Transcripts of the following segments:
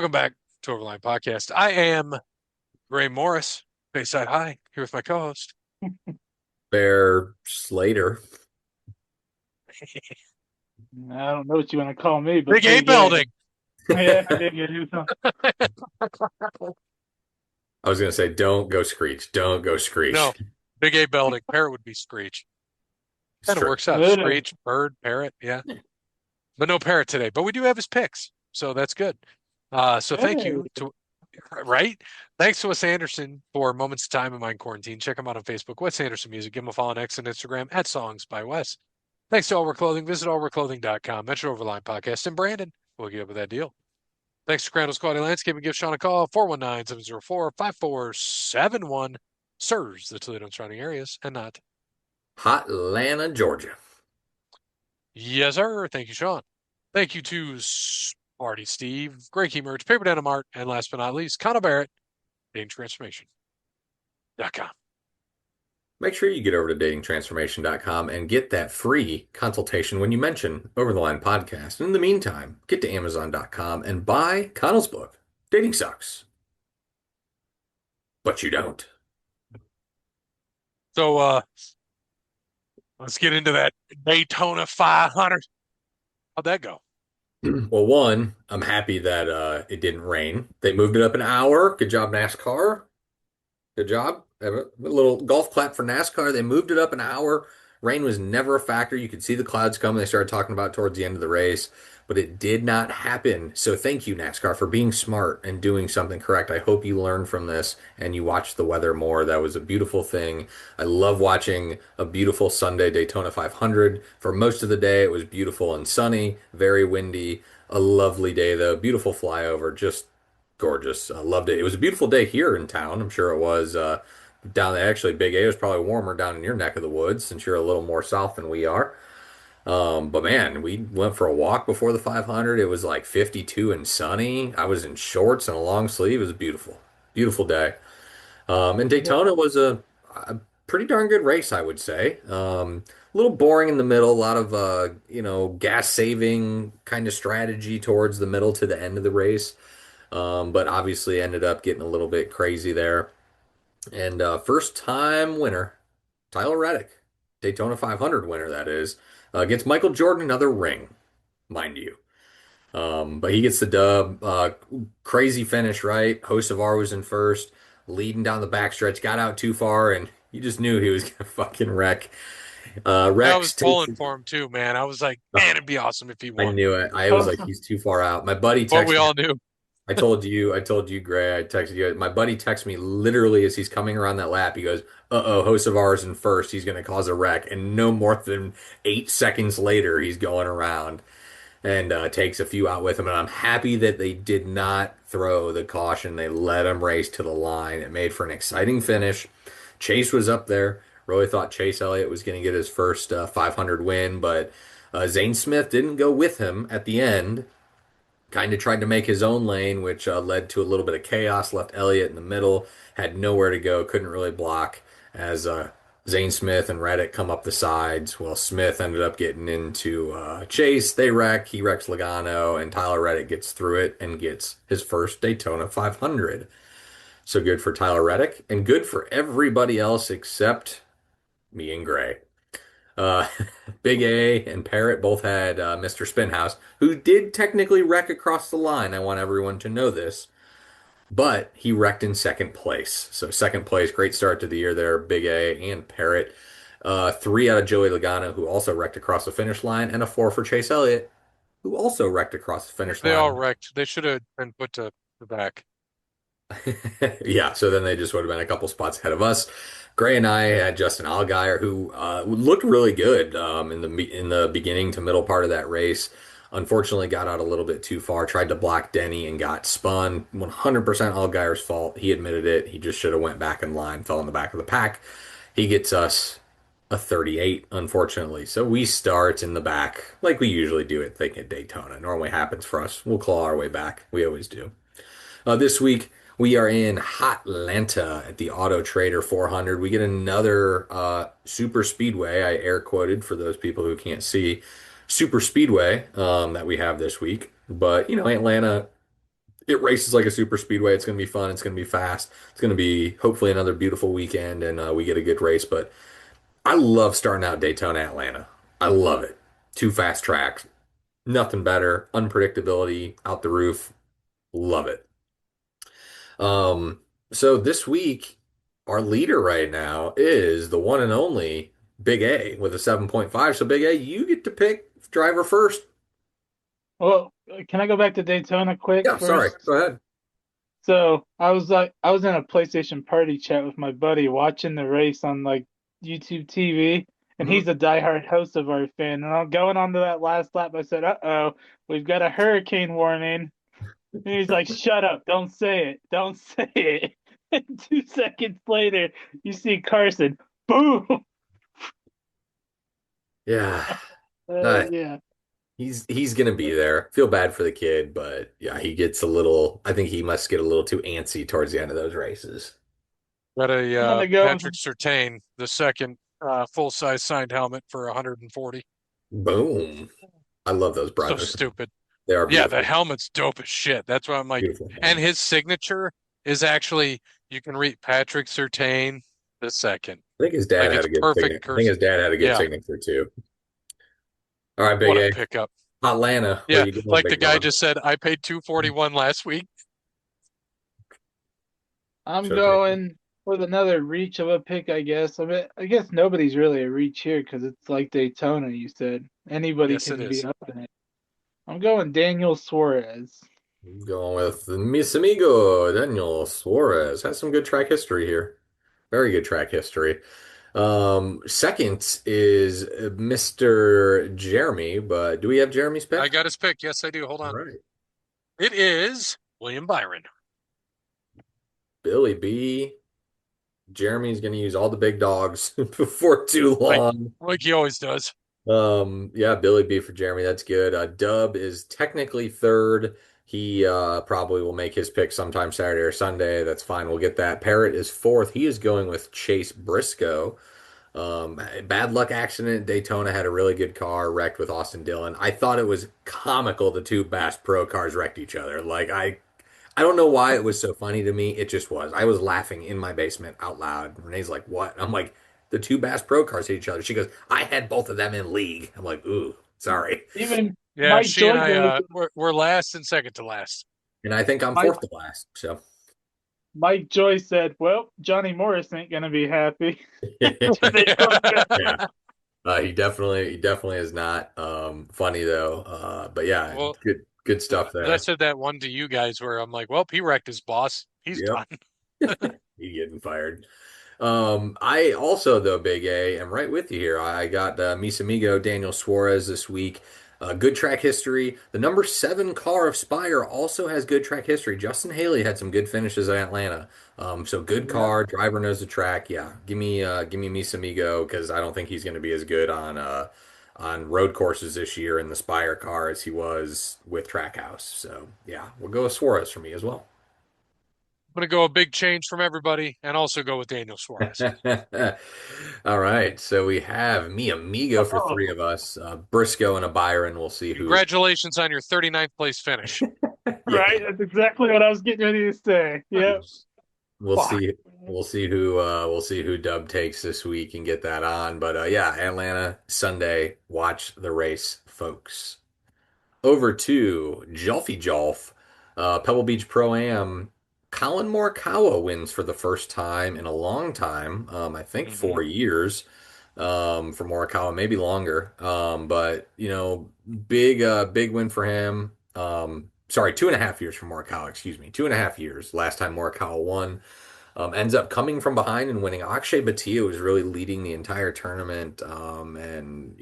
Welcome back to Overline Podcast. I am Ray Morris, Bayside High, here with my co-host. Bear Slater. I don't know what you want to call me, but Big A Big A. building. Yeah, Big A. Do something. I was gonna say, don't go Screech. Don't go Screech. No, Big A building. Parrot would be Screech. It's Kind of true. works out. Good. Screech, bird, parrot. Yeah. But no parrot today. But we do have his picks. So that's good. So thank Hey. you to, right? Thanks to Wes Anderson for Moments of Time in My Quarantine. Check him out on Facebook, Wes Anderson Music. Give him a follow on X and Instagram at Songs by Wes. Thanks to All Wear Clothing. Visit allwearclothing.com. Mention Overline Podcast and Brandon. We'll get up with that deal. Thanks to Crandall's Quality Landscaping. Give Sean a call, 419-704-5471. Serves the Toledo and surrounding areas and not. Hot Atlanta, Georgia. Yes, sir. Thank you, Sean. Thank you to Smarty Steve, Greg Key Merch, Paper Denim Art, and last but not least, Connor Barrett, DatingTransformation.com. Make sure you get over to datingtransformation.com and get that free consultation when you mention Over the Line Podcast. In the meantime, get to amazon.com and buy Connell's book, Dating Sucks. But you don't. So let's get into that Daytona 500. How'd that go? Well, one, I'm happy that it didn't rain. They moved it up an hour. Good job, NASCAR. Good job. Have a little golf clap for NASCAR. They moved it up an hour. Rain was never a factor. You could see the clouds coming. They started talking about it towards the end of the race, but it did not happen. So thank you, NASCAR, for being smart and doing something correct. I hope you learned from this and you watch the weather more. That was a beautiful thing. I love watching a beautiful Sunday Daytona 500. For most of the day, it was beautiful and sunny, very windy. A lovely day, though. Beautiful flyover. Just gorgeous. I loved it. It was a beautiful day here in town. I'm sure it was down there. Actually, Big A was probably warmer down in your neck of the woods since you're a little more south than we are. But man, we went for a walk before the 500. It was like 52 and sunny. I was in shorts and a long sleeve. It was beautiful. Beautiful day. And Daytona was a pretty darn good race, I would say. A little boring in the middle, a lot of gas saving kind of strategy towards the middle to the end of the race. But obviously ended up getting a little bit crazy there. And first time winner, Tyler Reddick, Daytona 500 winner, that is, gets Michael Jordan another ring, mind you. But he gets the dub. Crazy finish, right? Hocevar was in first, leading down the backstretch, got out too far, and you just knew he was gonna fucking wreck. I was Rex takes. pulling for him too, man. I was like, man, it'd be awesome if he I won. knew it. I was like, he's too far out. My buddy But we texted me. all knew. I told you, Gray. I texted you. My buddy texted me literally as he's coming around that lap. He goes, "Uh-oh, Hocevar's in first. He's going to cause a wreck." And no more than 8 seconds later, he's going around and takes a few out with him. And I'm happy that they did not throw the caution. They let him race to the line. It made for an exciting finish. Chase was up there. Really thought Chase Elliott was going to get his first 500 win, but Zane Smith didn't go with him at the end. Kind of tried to make his own lane, which led to a little bit of chaos. Left Elliott in the middle, had nowhere to go, couldn't really block as Zane Smith and Reddick come up the sides. Well, Smith ended up getting into Chase. They wreck. He wrecks Logano, and Tyler Reddick gets through it and gets his first Daytona 500. So good for Tyler Reddick, and good for everybody else except me and Gray. Uh, Big A and Parrot both had Mr. Spinhouse, who did technically wreck across the line. I want everyone to know this, but he wrecked in second place. So second place, great start to the year there, Big A and Parrot. Three out of Joey Logano, who also wrecked across the finish line, and a four for Chase Elliott, who also wrecked across the finish They all line. wrecked. They should have been put to the back. Yeah, so then they just would have been a couple spots ahead of us. Gray and I had Justin Allgaier, who looked really good in the beginning to middle part of that race. Unfortunately, got out a little bit too far, tried to block Denny and got spun. 100% Allgaier's fault. He admitted it. He just should have went back in line, fell in the back of the pack. He gets us a 38, unfortunately. So we start in the back like we usually do at Daytona. Normally happens for us. We'll claw our way back. We always do. This week, we are in Hotlanta at the Auto Trader 400. We get another super speedway. I air quoted for those people who can't see super speedway that we have this week. But, Atlanta It races like a super speedway. It's going to be fun. It's going to be fast. It's going to be hopefully another beautiful weekend, and we get a good race. But I love starting out Daytona, Atlanta. I love it. Two fast tracks, nothing better. Unpredictability out the roof. Love it. Um, so this week, our leader right now is the one and only Big A with a 7.5. So Big A, you get to pick driver first. Well, can I go back to Daytona quick Yeah, sorry. first? Go ahead. So I was in a PlayStation party chat with my buddy watching the race on like YouTube TV, and Mhm. he's a diehard host of our fan. And I'm going on to that last lap. I said, "Uh-oh, we've got a hurricane warning." And he's like, "Shut up! Don't say it! Don't say it!" And 2 seconds later, you see Carson, boom. Yeah. Uh, Yeah, he's gonna be there. Feel bad for the kid, but yeah, he gets a little. I think he must get a little too antsy towards the end of those races. Got a I'm gonna go. Patrick Surtain, the second full-size signed helmet for 140. Boom. I love those So brothers. stupid. They are Yeah, the beautiful, helmet's dope as shit. That's why I'm like, beautiful and helmets. his signature is actually, you can read Patrick Surtain the second. I think his dad Like had it's a good perfect signature. I think his cursive. dad had a good Yeah, signature too. All right, Big what a A. pickup. Atlanta, where Yeah, you going, like the big guy dog? just said, I paid 241 last week. I'm Showtime. going with another reach of a pick, I guess. I mean, I guess nobody's really a reach here because it's like Daytona. You said anybody Yes, it can be is. up in it. I'm going Daniel Suarez. Going with Mis amigo Daniel Suarez. Has some good track history here. Very good track history. Second is Mr. Jeremy, but do we have Jeremy's I pick? got his pick. Yes, I do. Hold All on. right. It is William Byron. Billy B. Jeremy's going to use all the big dogs before too Like long. like he always does. Yeah, Billy B for Jeremy. That's good. Dub is technically third. He probably will make his pick sometime Saturday or Sunday. That's fine. We'll get that. Parrot is fourth. He is going with Chase Briscoe. Bad luck accident at Daytona, had a really good car, wrecked with Austin Dillon. I thought it was comical the two Bass Pro cars wrecked each other. I don't know why it was so funny to me. It just was. I was laughing in my basement out loud. Renee's like, "What?" I'm like, "The two Bass Pro cars hit each other." She goes, "I had both of them in league." I'm like, "Ooh, sorry." Even Yeah, Mike she and Joy I goes. we're last and second to last. And I think I'm Mike fourth to last. So Mike Joy said, "Well, Johnny Morris ain't gonna be happy when they come back." yeah, he definitely is not funny though. But yeah, Well, good stuff I there. said that one to you guys where I'm like, well, he wrecked his boss. He's Yep. done. He getting fired. I also, though, Big A, am right with you here. I got Mis Amigo Daniel Suarez this week. Good track history. The number seven car of Spire also has good track history. Justin Haley had some good finishes at Atlanta. So good Yeah. car, driver knows the track. Yeah, give me Mis Amigo because I don't think he's going to be as good on road courses this year in the Spire car as he was with Trackhouse. So yeah, we'll go with Suarez for me as well. I'm gonna go a big change from everybody and also go with Daniel Suarez. All right, so we have me amigo for three Oh, of us, Briscoe and a Byron. We'll see who. Congratulations on your 39th place finish. Yeah, right. That's exactly what I was getting ready to say. Yep. we'll Fuck. see. We'll see who Dub takes this week and get that on. But yeah, Atlanta Sunday. Watch the race, folks. Over to Jolfy Jolf, Pebble Beach Pro Am. Colin Morikawa wins for the first time in a long time. I think Hmm 4 years. For Morikawa, maybe longer. But big win for him. Sorry, 2.5 years for Morikawa. Excuse me, 2.5 years. Last time Morikawa won. Ends up coming from behind and winning. Akshay Bhatia was really leading the entire tournament. And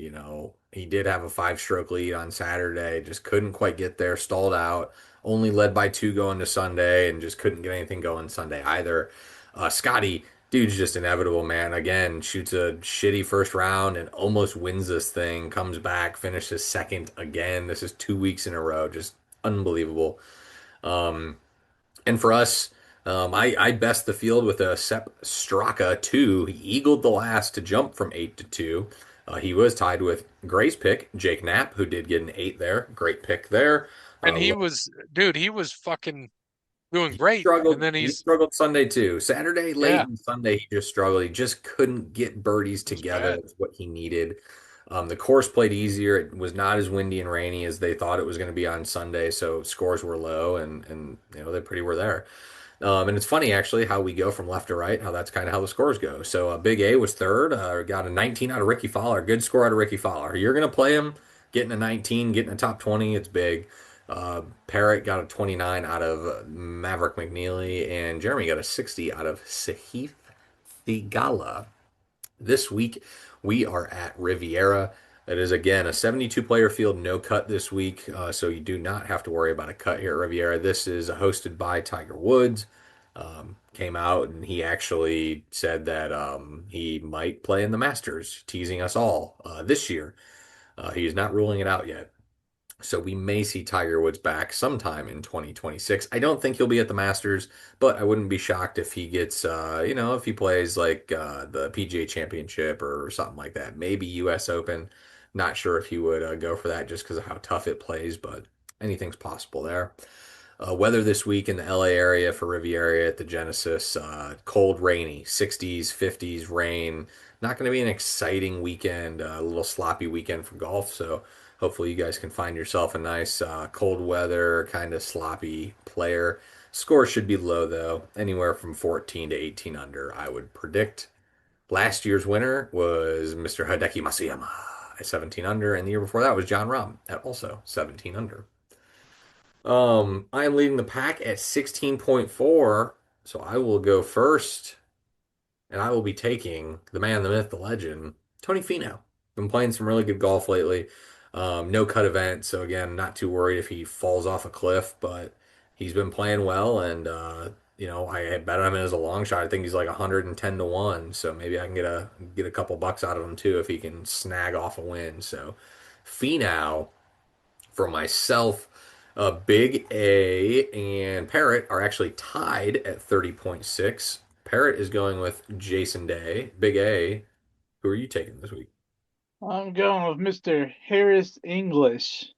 he did have a five-stroke lead on Saturday. Just couldn't quite get there. Stalled out. Only led by two going to Sunday, and just couldn't get anything going Sunday either. Scotty. Dude's just inevitable, man. Again, shoots a shitty first round and almost wins this thing. Comes back, finishes second again. This is 2 weeks in a row. Just unbelievable. Um, and for us, I best the field with a Sepp Straka 2. He eagled the last to jump from 8 to 2. He was tied with Gray's pick, Jake Knapp, who did get an 8 there. Great pick there. And he Look, was, dude, he was fucking doing great. And struggled. then He he's, struggled Sunday too. Saturday late yeah, and Sunday he just struggled. He just couldn't get birdies it was together. bad. That's what he needed. The course played easier. It was not as windy and rainy as they thought it was going to be on Sunday, so scores were low and they pretty were there. And it's funny actually how we go from left to right, how that's kind of how the scores go. So Big A was third, got a 19 out of Ricky Fowler, good score out of Ricky Fowler. You're going to play him, getting a 19, getting a top 20, it's big. Parrott got a 29 out of Maverick McNeely, and Jeremy got a 60 out of Sahith Thigala. This week, we are at Riviera. It is again a 72 player field, no cut this week, so you do not have to worry about a cut here at Riviera. This is hosted by Tiger Woods. Came out and he actually said that he might play in the Masters, teasing us all this year. He is not ruling it out yet. So we may see Tiger Woods back sometime in 2026. I don't think he'll be at the Masters, but I wouldn't be shocked if he gets, if he plays like the PGA Championship or something like that. Maybe US Open. Not sure if he would go for that just because of how tough it plays, but anything's possible there. Weather this week in the LA area for Riviera at the Genesis, cold, rainy, 60s, 50s, rain. Not going to be an exciting weekend, a little sloppy weekend for golf. So hopefully you guys can find yourself a nice cold weather, kind of sloppy player. Score should be low though, anywhere from 14 to 18 under, I would predict. Last year's winner was Mr. Hideki Matsuyama at 17 under, and the year before that was John Rahm at also 17 under. I am leading the pack at 16.4, so I will go first, and I will be taking the man, the myth, the legend, Tony Finau. Been playing some really good golf lately. No cut event, so again, not too worried if he falls off a cliff, but he's been playing well, and I had bet on him as a long shot. I think he's like 110 to 1, so maybe I can get a couple bucks out of him too if he can snag off a win. So Finau for myself. Big A and Parrot are actually tied at 30.6. Parrot is going with Jason Day. Big A, who are you taking this week? I'm going with Mr. Harris English.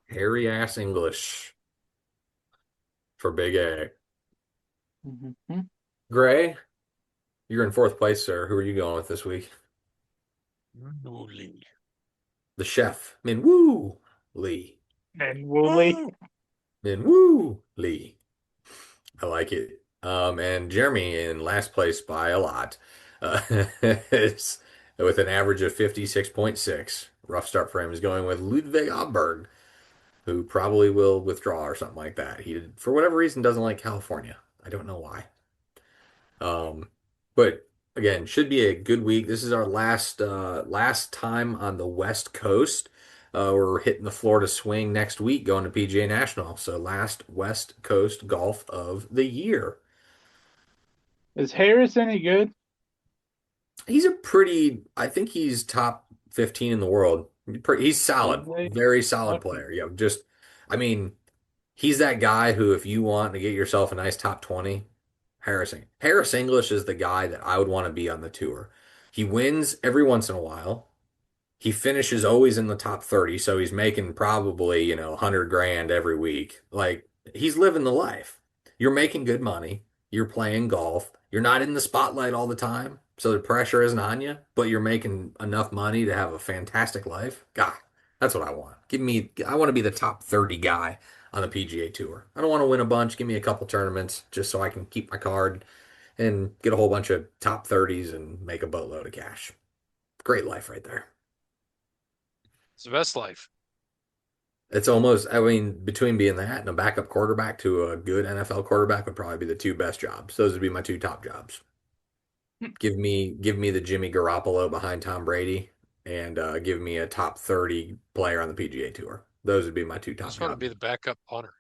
Harry Ass English for Big A. Mm-hmm. Gray, you're in fourth place, sir. Who are you going with this week? Holy. The chef, Min Woo Lee. And Wooly. Min Woo Lee. I like it. And Jeremy in last place by a lot. Uh, it's with an average of 56.6. Rough start for him is going with Ludwig Aberg, who probably will withdraw or something like that. He, for whatever reason, doesn't like California. I don't know why. But again, should be a good week. This is our last time on the West Coast. We're hitting the Florida swing next week, going to PGA National. So last West Coast golf of the year. Is Harris any good? I think he's top 15 in the world. He's solid, Really? very solid Okay. player. Yeah, I mean, he's that guy who, if you want to get yourself a nice top 20, Harris English is the guy that I would want to be on the tour. He wins every once in a while. He finishes always in the top 30, so he's making probably, 100 grand every week. Like, he's living the life. You're making good money. You're playing golf. You're not in the spotlight all the time, so the pressure isn't on you, but you're making enough money to have a fantastic life. God, that's what I want. I want to be the top 30 guy on the PGA Tour. I don't want to win a bunch. Give me a couple tournaments just so I can keep my card and get a whole bunch of top 30s and make a boatload of cash. Great life right there. It's the best life. It's almost, I mean, between being that and a backup quarterback to a good NFL quarterback would probably be the two best jobs. Those would be my two top jobs. Give me the Jimmy Garoppolo behind Tom Brady and give me a top 30 player on the PGA Tour. Those would be my two I top just want to jobs. be the backup punter.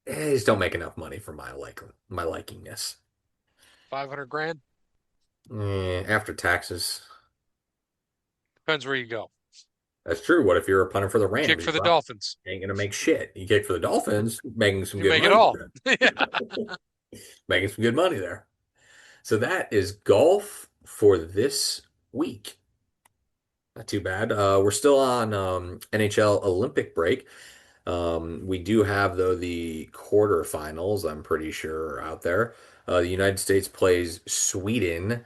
They just don't make enough money for my likingness. 500 grand. After taxes. Depends where you go. That's true. What if you're a punter for the Kick Rams? for You the probably Dolphins. ain't gonna make shit. You kick for the Dolphins, making some You good make it money all. there. Yeah. Making some good money there. So that is golf for this week. Not too bad. We're still on NHL Olympic break. We do have, though, the quarterfinals, I'm pretty sure, are out there. The United States plays Sweden.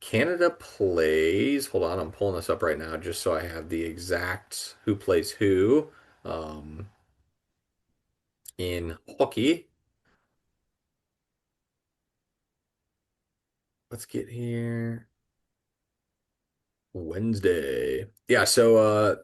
Canada plays, hold on, I'm pulling this up right now just so I have the exact who plays who um, in hockey. Let's get here. Wednesday. Yeah, so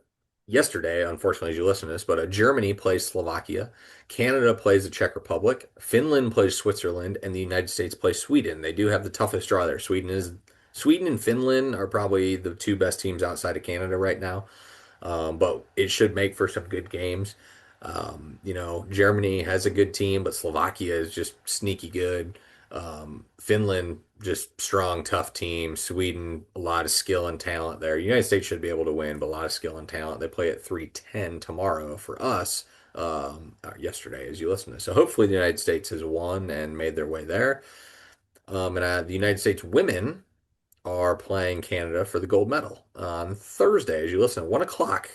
yesterday, unfortunately, as you listen to this, but Germany plays Slovakia, Canada plays the Czech Republic, Finland plays Switzerland, and the United States plays Sweden. They do have the toughest draw there. Sweden and Finland are probably the two best teams outside of Canada right now. But it should make for some good games. Germany has a good team, but Slovakia is just sneaky good. Finland, just strong, tough team. Sweden, a lot of skill and talent there. United States should be able to win, but a lot of skill and talent. They play at 3:10 tomorrow for us, yesterday, as you listen to this. So hopefully the United States has won and made their way there. And the United States women are playing Canada for the gold medal on Thursday, as you listen at 1 o'clock.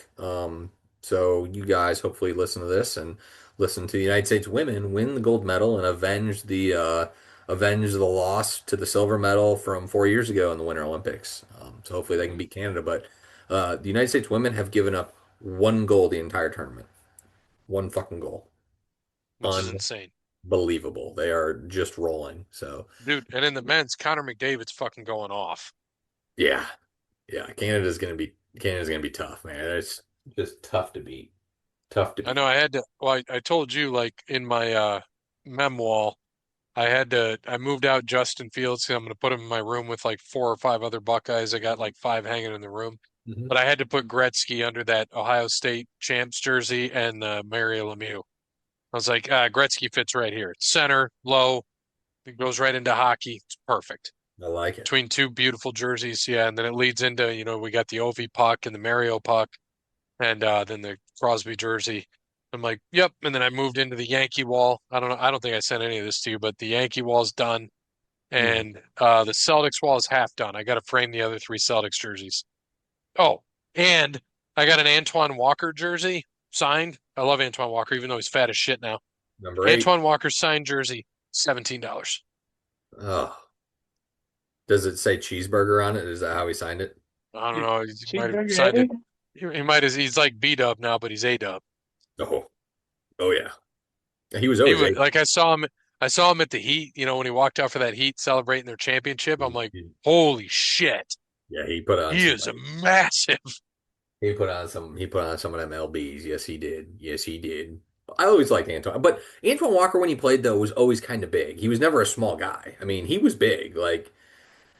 So you guys hopefully listen to this and listen to the United States women win the gold medal and avenge the loss to the silver medal from 4 years ago in the Winter Olympics. So hopefully they can beat Canada. But the United States women have given up one goal the entire tournament, one fucking goal. which is insane. Unbelievable. They are just rolling. So Dude, and in the men's, Connor McDavid's fucking going off. yeah, yeah, Canada's gonna be tough, man. It's just tough to beat. Tough to I beat. know I had to, well, I told you like in my mem wall, I moved out Justin Fields. 'Cause I'm going to put him in my room with like 4 or 5 other Buckeyes. I got like 5 hanging in the room. Mhm. But I had to put Gretzky under that Ohio State champs jersey and Mario Lemieux. I was like, Gretzky fits right here. It's center, low, it goes right into hockey. It's perfect. I like it. Between two beautiful jerseys, yeah, and then it leads into, we got the Ovi puck and the Mario puck and then the Crosby jersey. I'm like, yep. And then I moved into the Yankee wall. I don't know. I don't think I sent any of this to you, but the Yankee wall's done. Mhm. And the Celtics wall is half done. I got to frame the other 3 Celtics jerseys. Oh, and I got an Antoine Walker jersey signed. I love Antoine Walker, even though he's fat as shit now. Number 8. Antoine Walker signed jersey, $17. Oh, does it say cheeseburger on it? Is that how he signed it? I don't know. He might have Cheeseburger signed it. Eddie? He might have. He's like B-Dub now, but he's A-Dub. Oh, oh yeah. He was He always would eight. like I saw him at the Heat, when he walked out for that Heat celebrating their championship. I'm like, holy shit. Yeah, he put on He some is a weight. massive. He put on some of them LBs. Yes, he did. Yes, he did. I always liked Antoine, but Antoine Walker when he played though was always kind of big. He was never a small guy. I mean, he was big, like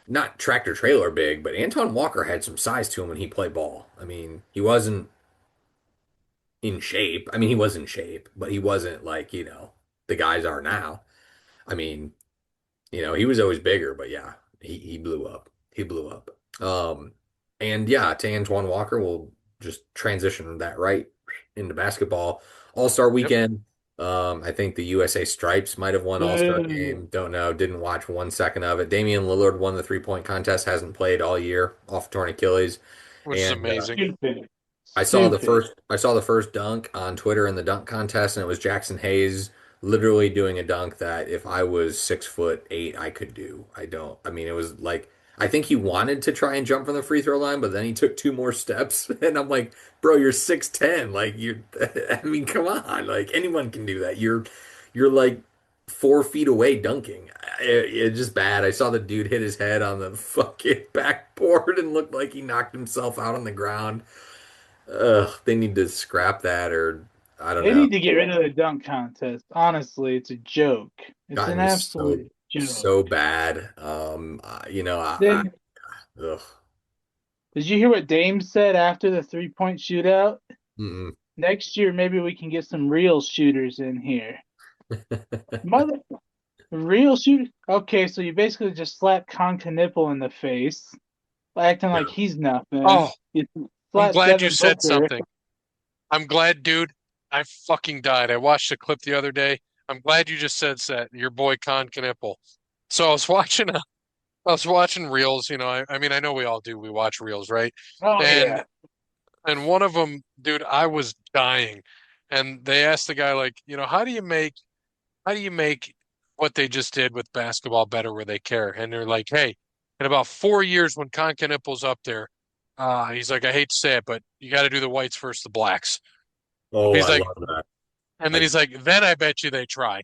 not tractor trailer big, but Anton Walker had some size to him when he played ball. I mean, he wasn't in shape. I mean, he was in shape, but he wasn't like, the guys are now. I mean, he was always bigger, but yeah, he blew up. He blew up. And yeah, to Antoine Walker, we'll just transition that right into basketball. All-Star Yep. weekend. I think the USA Stripes might have won All-Star Boo. game. Don't know. Didn't watch 1 second of it. Damian Lillard won the three-point contest. Hasn't played all year. Off torn Achilles. Which is And amazing. Stupid. I saw the Stupid. first I saw the first dunk on Twitter in the dunk contest, and it was Jackson Hayes literally doing a dunk that if I was 6'8", I could do. I mean, it was like I think he wanted to try and jump from the free throw line, but then he took 2 more steps, and I'm like, bro, you're 6'10", like you're. I mean, come on, like anyone can do that. You're like 4 feet away dunking. It's just bad. I saw the dude hit his head on the fucking backboard and looked like he knocked himself out on the ground. Ugh, they need to scrap that or I don't They know. need to get rid of the dunk contest. Honestly, it's a joke. It's an Gotten absolute joke. so bad. Then, Ugh. did you hear what Dame said after the 3-point shootout? Mm-mm. Next year, maybe we can get some real shooters in here. Mother, real shooters? Okay, so you basically just slapped Nipple in the face, acting Yeah. like he's nothing. Oh, You I'm slapped glad you Devin said Booker. something. I'm glad, dude. I fucking died. I watched a clip the other day. I'm glad you just said that. Your boy Con Knipple. So I was watching I was watching reels, I mean, I know we all do. We watch reels, right? Oh And yeah. and one of them, dude, I was dying. And they asked the guy, like, how do you make what they just did with basketball better where they care? And they're like, hey, in about 4 years when Concaniple's up there, he's like, I hate to say it, but you got to do the whites first, the blacks. Oh, He's I like, love that. and then I he's like, then I bet you they try.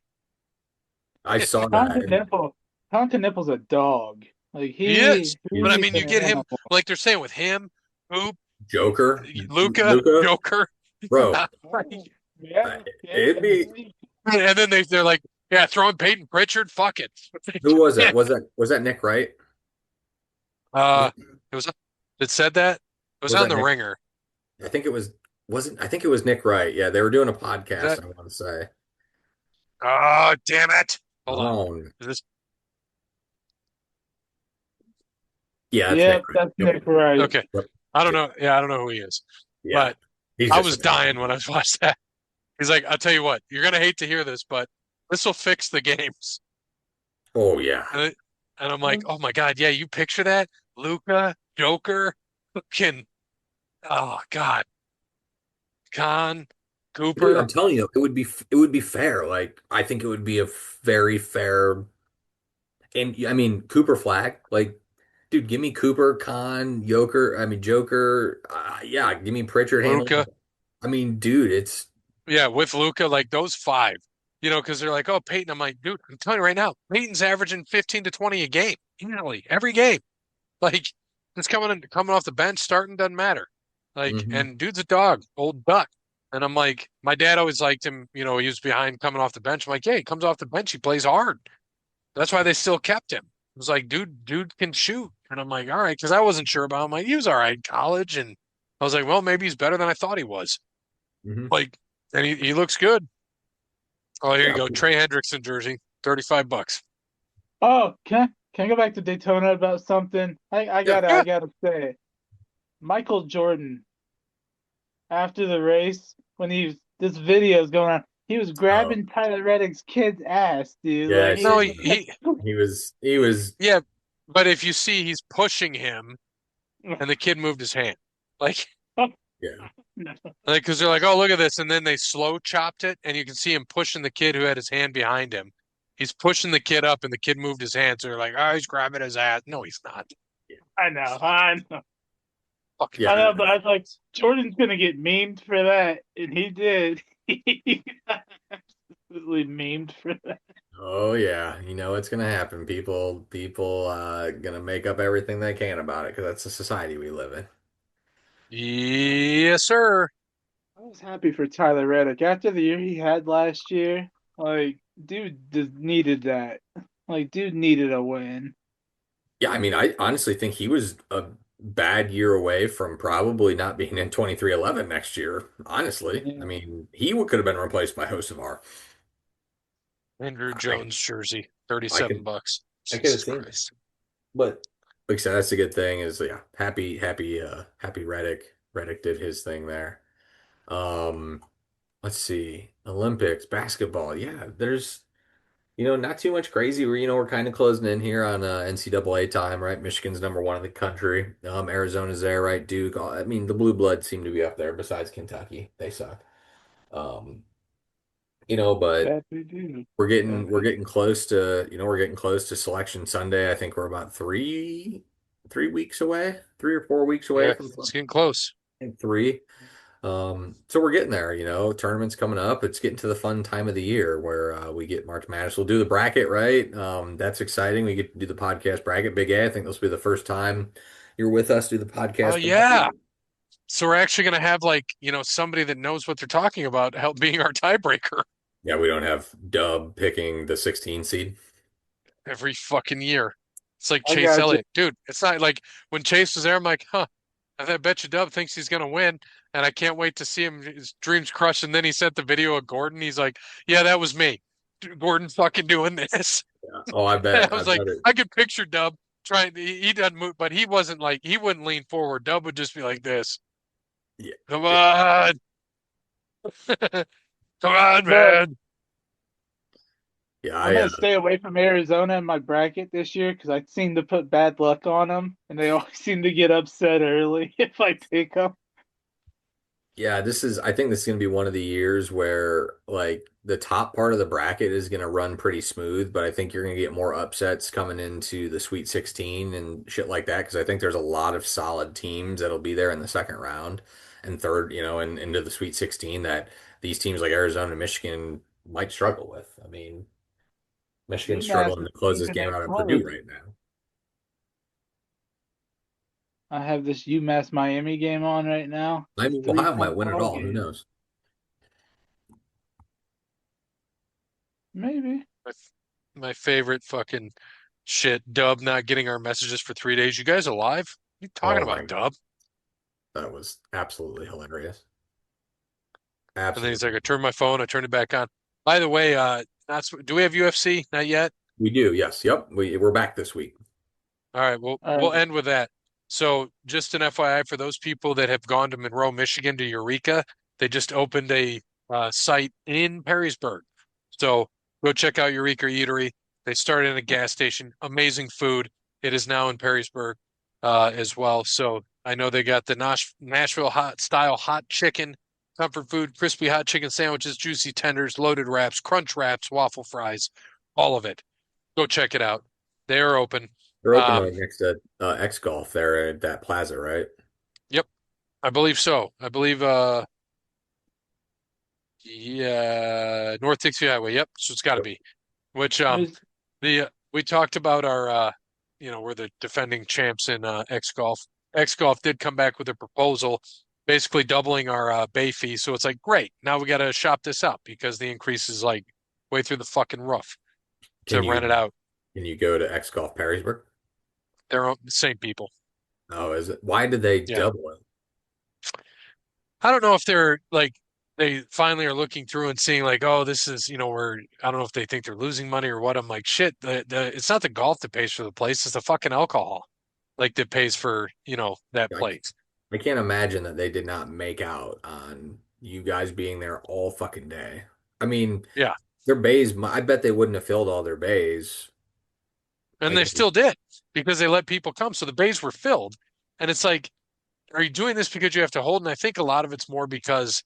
I saw that. And Continental. Continental's a dog. Like He is. But I he's mean, you an get him, animal. like they're saying with him, Hoop, Joker, Luca, Luca, Joker. bro, Yeah, yeah. it'd be And then they're like, yeah, throwing Peyton Pritchard, fuck it. who was Yeah. that? Was that Nick Wright? Uh, it was it said that it was Was on that the Nick? Ringer. I think it was wasn't I think it was Nick Wright. Yeah, they were doing a Is that? podcast, I want to say. Oh, damn it! Hold on. Oh, Is this yeah, that's Nick Yep, Wright. that's Yep. Nick Wright. okay? Yep. I don't Yep. know. Yeah, I don't know who he is, Yeah. but He's I just was amazing. dying when I was watching that. He's like, I'll tell you what, you're gonna hate to hear this, but this will fix the games. Oh yeah. And and I'm like, oh my God, yeah, you picture that? Luca, Joker, fucking, oh God, Khan, Dude, I'm Cooper, telling you, it would be fair. Like I think it would be a very fair and I mean Cooper Flag, like dude, give me Cooper, Khan, Joker, I mean Joker, yeah, give me Pritchard handling. Luca. I mean, dude, it's Yeah, with Luca, like those five, because they're like, oh, Peyton. I'm like, dude, I'm telling you right now, Peyton's averaging 15 to 20 a game, easily, every game. Like, it's coming off the bench, starting doesn't matter. Like, mhm, and dude's a dog, old duck. And I'm like, my dad always liked him, he was behind coming off the bench. I'm like, yeah, he comes off the bench, he plays hard. That's why they still kept him. It was like, dude can shoot. And I'm like, all right, because I wasn't sure about him. Like, he was all right in college. And I was like, well, maybe he's better than I thought he was. mhm. Like, and he looks good. Oh, here you Yeah, go. Trey Hendrickson jersey, $35. Oh, can I go back to Daytona about something? I yeah, gotta Yeah. I gotta say, Michael Jordan after the race when this video is going on, he was oh, grabbing Tyler Reddick's kid's ass, dude. yeah, Like I he No, was seen he, that. he He was, yeah, but if you see, he's pushing him, and the kid moved his hand, like, yeah, because they're like, oh, look at this, and then they slow chopped it, and you can see him pushing the kid who had his hand behind him. He's pushing the kid up, and the kid moved his hand, so they're like, oh, he's grabbing his ass. No, he's not. I know, Fucking yeah. I know, dude. but I was like, Jordan's gonna get memed for that, and he did. He got absolutely memed for that. Oh yeah, you know it's gonna happen. People gonna make up everything they can about it because that's the society we live in. Yes, sir. I was happy for Tyler Reddick after the year he had last year. Like, dude just needed that. Like, dude needed a win. Yeah, I mean, I honestly think he was a bad year away from probably not being in 23-11 next year. Honestly, I Yeah. mean, could have been replaced by Hocevar. Andrew I Jones jersey, I 37 could bucks. I could have Jesus seen it, Christ. but like I said, that's a good thing. Is yeah, happy Reddick did his thing there. Um, let's see, Olympics basketball. Yeah, there's not too much crazy. We're kind of closing in here on NCAA time, right? Michigan's number one in the country. Arizona's there, right? Duke. I mean, the blue bloods seem to be up there. Besides Kentucky, they suck. Um, but That we do. we're That getting we're we getting close to we're getting close to Selection Sunday. I think we're about three weeks away, 3 or 4 weeks away Yeah, from it's getting close. I think three. So we're getting there, tournaments coming up. It's getting to the fun time of the year where we get March Madness. We'll do the bracket, right? That's exciting. We get to do the podcast bracket. Big A, I think this will be the first time you're with us do the Oh podcast bracket. yeah. So we're actually gonna have, like, somebody that knows what they're talking about help being our tiebreaker Yeah, we don't have Dub picking the 16 seed. every fucking year. It's like I Chase got you. Elliott. Dude, it's not like when Chase was there, I'm like, huh, I bet you Dub thinks he's gonna win. And I can't wait to see him his dreams crushed. And then he sent the video of Gordon. He's like, yeah, that was me. Gordon fucking doing this. Yeah. Oh, I I bet. I was like, bet it. I could picture Dub trying. He doesn't move, but he wasn't like he wouldn't lean forward. Dub would just be like this. Yeah. Come on, come on, But man. Yeah, I'm gonna stay away from Arizona in my bracket this year because I seem to put bad luck on them, and they always seem to get upset early if I pick them. yeah, I think this is going to be one of the years where like the top part of the bracket is going to run pretty smooth, but I think you're going to get more upsets coming into the Sweet 16 and shit like that because I think there's a lot of solid teams that'll be there in the second round and third, and into the Sweet 16 that these teams like Arizona and Michigan might struggle with. I mean, Michigan's UMass struggling is to close this keeping game it out at Purdue close. right now. I have this UMass Miami game on right now. I mean, Ohio might Three-point win it ball all. Who game. knows? Maybe. My, my favorite fucking shit. Dub not getting our messages for 3 days. You guys alive? What are you talking Oh my, about, Dub? that was absolutely hilarious. And then he's like, Absolutely. I turned my phone, I turned it back on. By the way, do we have UFC? Not yet. We do, yes. Yep. We're back this week. All right, well, All we'll right. end with that. So, just an FYI for those people that have gone to Monroe, Michigan to Eureka, they just opened a site in Perrysburg. So, go check out Eureka Eatery. They started in a gas station. Amazing food. It is now in Perrysburg as well. So, I know they got the Nashville hot style hot chicken, comfort food, crispy hot chicken sandwiches, juicy tenders, loaded wraps, crunch wraps, waffle fries, all of it. Go check it out. They are open. They're open Um, right next to X Golf there at that plaza, right? Yep, I believe so. I believe yeah, North Dixie Highway. Yep, so it's got to Yep. be. Which There's the we talked about our we're the defending champs in X Golf. X Golf did come back with a proposal basically doubling our bay fee. So it's like, great. Now we got to shop this up because the increase is like way through the fucking roof to Can rent it you out. can you go to X Golf Perrysburg? They're the same people. Oh, is it? Why did they Yeah. double it? I don't know if they're like they finally are looking through and seeing like, oh, this is, we're I don't know if they think they're losing money or what. I'm like, shit, it's not the golf that pays for the place, it's the fucking alcohol like that pays for, that I, c- place. I can't imagine that they did not make out on you guys being there all fucking day. I mean, Yeah. their bays, I bet they wouldn't have filled all their bays. And Like, they still did because they let people come. So the bays were filled. And it's like, are you doing this because you have to hold? And I think a lot of it's more because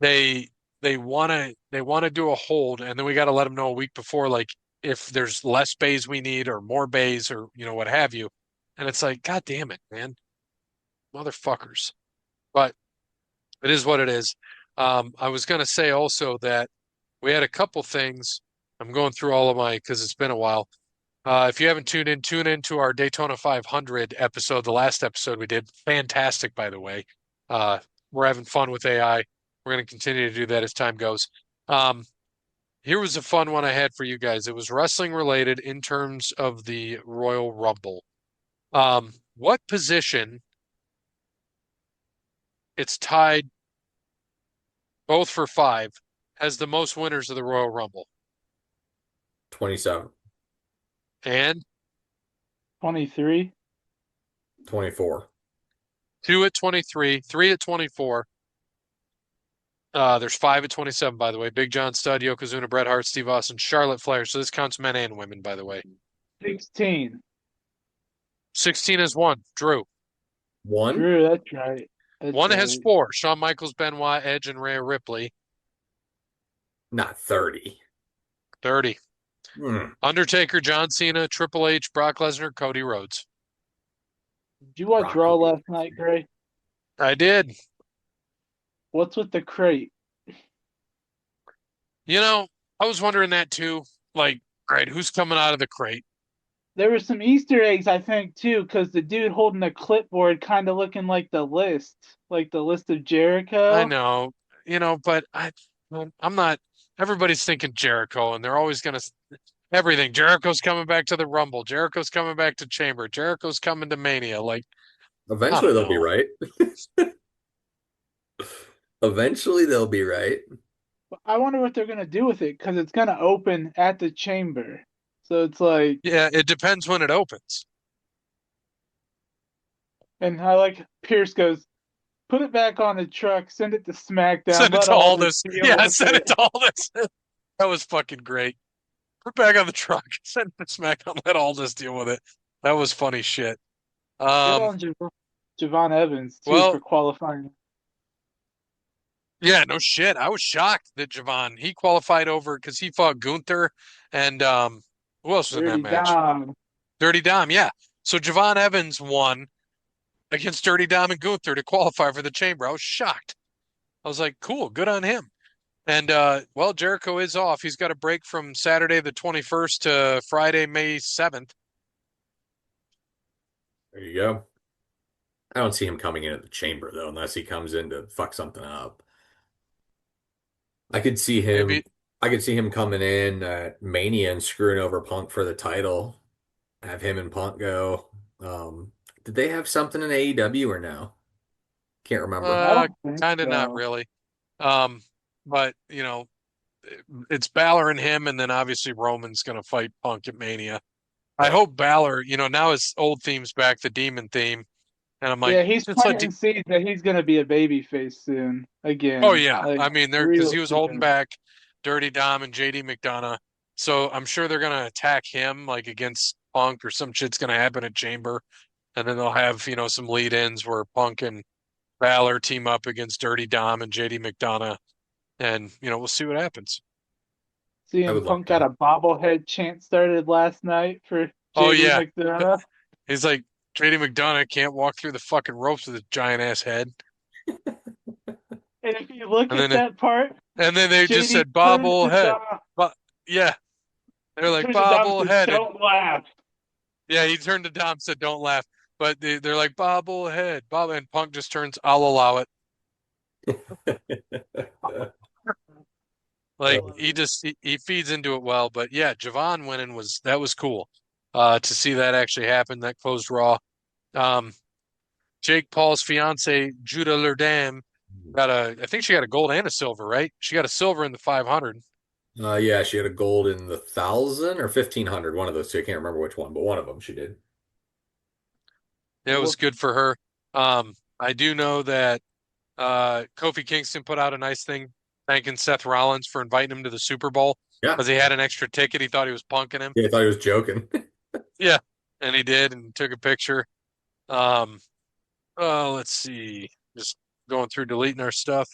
they they want to do a hold, and then we got to let them know a week before, like if there's less bays we need or more bays or what have you. And it's like, God damn it, man, motherfuckers. But it is what it is. I was gonna say also that we had a couple things. I'm going through all of my because it's been a while. If you haven't tuned in, tune into our Daytona 500 episode, the last episode we did. Fantastic, by the way. Uh, we're having fun with AI. We're going to continue to do that as time goes. Um, Here was a fun one I had for you guys. It was wrestling related in terms of the Royal Rumble. What position? It's tied both for five. Has the most winners of the Royal Rumble, 27, and 23. 24. two at 23, three at 24. There's five at 27, by the way. Big John Studd, Yokozuna, Bret Hart, Steve Austin, Charlotte Flair. So this counts men and women, by the way. 16. 16 is one. Drew. One? Drew, that's right. That's One has right. four. Shawn Michaels, Benoit, Edge, and Rhea Ripley. Not 30. 30. Hmm. Undertaker, John Cena, Triple H, Brock Lesnar, Cody Rhodes. Did you watch Brock Raw Lesnar. last night, Gray? I did. What's with the crate? I was wondering that too. Like, right, who's coming out of the crate? There were some Easter eggs, I think, too, because the dude holding the clipboard kind of looking like the list of I Jericho. know, but I'm not. Everybody's thinking Jericho, and they're always gonna everything. Jericho's coming back to the Rumble. Jericho's coming back to Chamber. Jericho's coming to Mania. Like, I Eventually don't they'll be know. right. Eventually they'll be right. But I wonder what they're gonna do with it because it's gonna open at the chamber. So it's like, Yeah, it depends when it opens. and I like Pierce goes, put it back on the truck, send it to SmackDown, Send it let to all this Aldous. deal Yeah, with send it it. to Aldous. That was fucking great. Put back on the truck. Send it to SmackDown. Let Aldis deal with it. That was funny shit. Good Um, on Javon Evans too for well, qualifying. yeah, no shit. I was shocked that Javon he qualified over because he fought Gunther and who else was in that Dirty match? Dom. Dirty Dom, yeah. So Javon Evans won against Dirty Dom and Gunther to qualify for the chamber. I was shocked. I was like, cool, good on him. And well, Jericho is off. He's got a break from Saturday the 21st to Friday, May 7th. There you go. I don't see him coming in at the chamber though, unless he comes in to fuck something up. I could see him. Maybe I could see him coming in at Mania and screwing over Punk for the title. Have him and Punk go. Did they have something in AEW or no? Can't remember. I don't think kind of not so. really. Um, but it's Balor and him, and then obviously Roman's gonna fight Punk at Mania. I Right. hope Balor, now his old theme's back, the demon theme, and I'm like, Yeah, he's just let. planting seeds that he's gonna be a baby face soon Oh again, yeah, like I mean they're because real he was holding soon. back Dirty Dom and JD McDonough, so I'm sure they're gonna attack him like against Punk or some shit's gonna happen at Chamber, and then they'll have some lead-ins where Punk and Balor team up against Dirty Dom and JD McDonough, and we'll see what happens. I CM would like Punk got that. a bobblehead chant started last night for Oh JD yeah, McDonough. he's like JD McDonough can't walk through the fucking ropes with a giant ass head, And if you look and at then that part, they just JD said bobblehead, but yeah, they're like turns to Dom and says, bobblehead, and "Don't laugh." yeah, he turned to Dom and said, "Don't laugh." But they're like bobblehead, bob, and Punk just turns, "I'll allow it." Like he feeds into it well. But yeah, Javon winning was cool. To see that actually happen, that closed Raw. Um, Jake Paul's fiance Judah Lerdam I think she got a gold and a silver, right? She got a silver in the 500. Yeah, she had a gold in the 1,000 or 1,500, one of those two. I can't remember which one, but one of them she did. It was good for her. I do know that Kofi Kingston put out a nice thing thanking Seth Rollins for inviting him to the Super Bowl Yeah. because he had an extra ticket. He thought he was punking him. Yeah, I thought he was joking. Yeah, and he did and took a picture. Um, let's see, just going through deleting our stuff.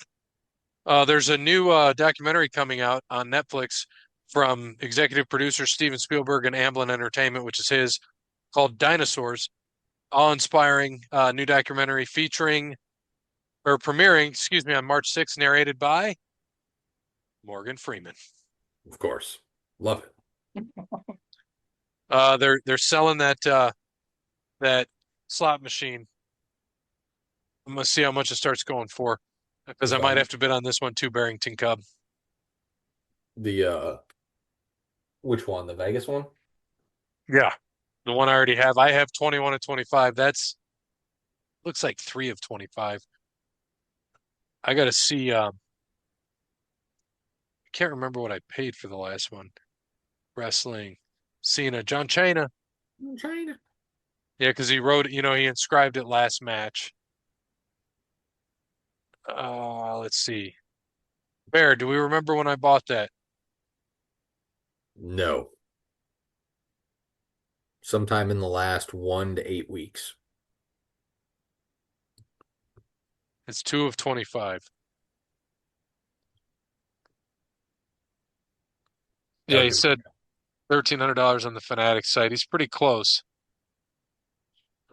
There's a new documentary coming out on Netflix from executive producer Steven Spielberg and Amblin Entertainment, which is his, called Dinosaurs. Awe-inspiring new documentary featuring or premiering, excuse me, on March 6th, narrated by Morgan Freeman. Of course. Love it. They're selling that slot machine. I'm gonna see how much it starts going for because I might have to bid on this one too, Barrington Cub. The which one? The Vegas one? Yeah, the one I already have. I have 21 and 25. That's looks like 3 of 25. I gotta see. I can't remember what I paid for the last one. Wrestling, Cena, John Cena. China. Yeah, because he wrote, he inscribed it last match. Let's see. Bear, do we remember when I bought that? No. Sometime in the last 1 to 8 weeks. It's 2 of 25. Yeah, he Okay. said $1,300 on the Fanatic site. He's pretty close.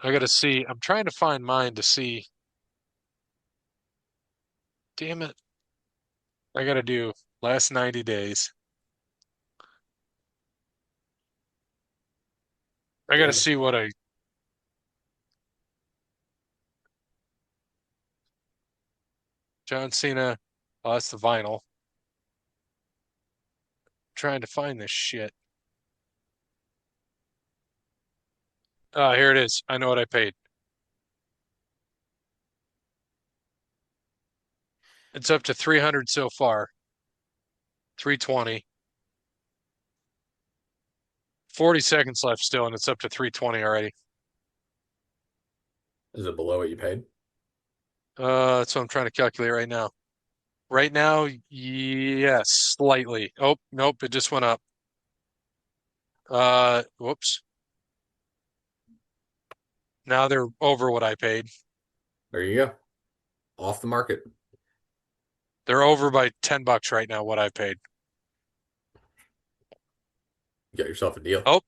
I gotta see. I'm trying to find mine to see. Damn it. I gotta do last 90 days. I gotta Damn it. see what I John Cena. Oh, that's the vinyl. Trying to find this shit. Here it is. I know what I paid. It's up to 300 so far. 320. 40 seconds left still, and it's up to 320 already. Is it below what you paid? That's what I'm trying to calculate right now. Right now, yes, slightly. Oh, nope, it just went up. Whoops. Now they're over what I paid. There you go. Off the market. They're over by $10 right now, what I paid. You got yourself a deal. Oh,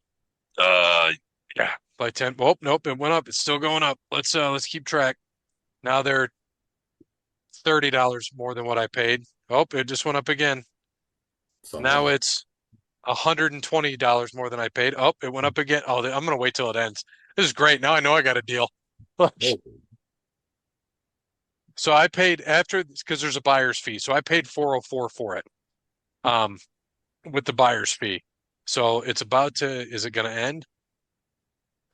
uh, yeah, by 10. Oh, nope, it went up. It's still going up. Let's keep track. Now they're $30 more than what I paid. Oh, it just went up again. Somehow. Now it's $120 more than I paid. Oh, it went up again. Oh, I'm gonna wait till it ends. This is great. Now I know I got a deal. Oh, So I paid after because there's a buyer's fee. So I paid 404 for it. Um, with the buyer's fee. So it's about to, is it gonna end?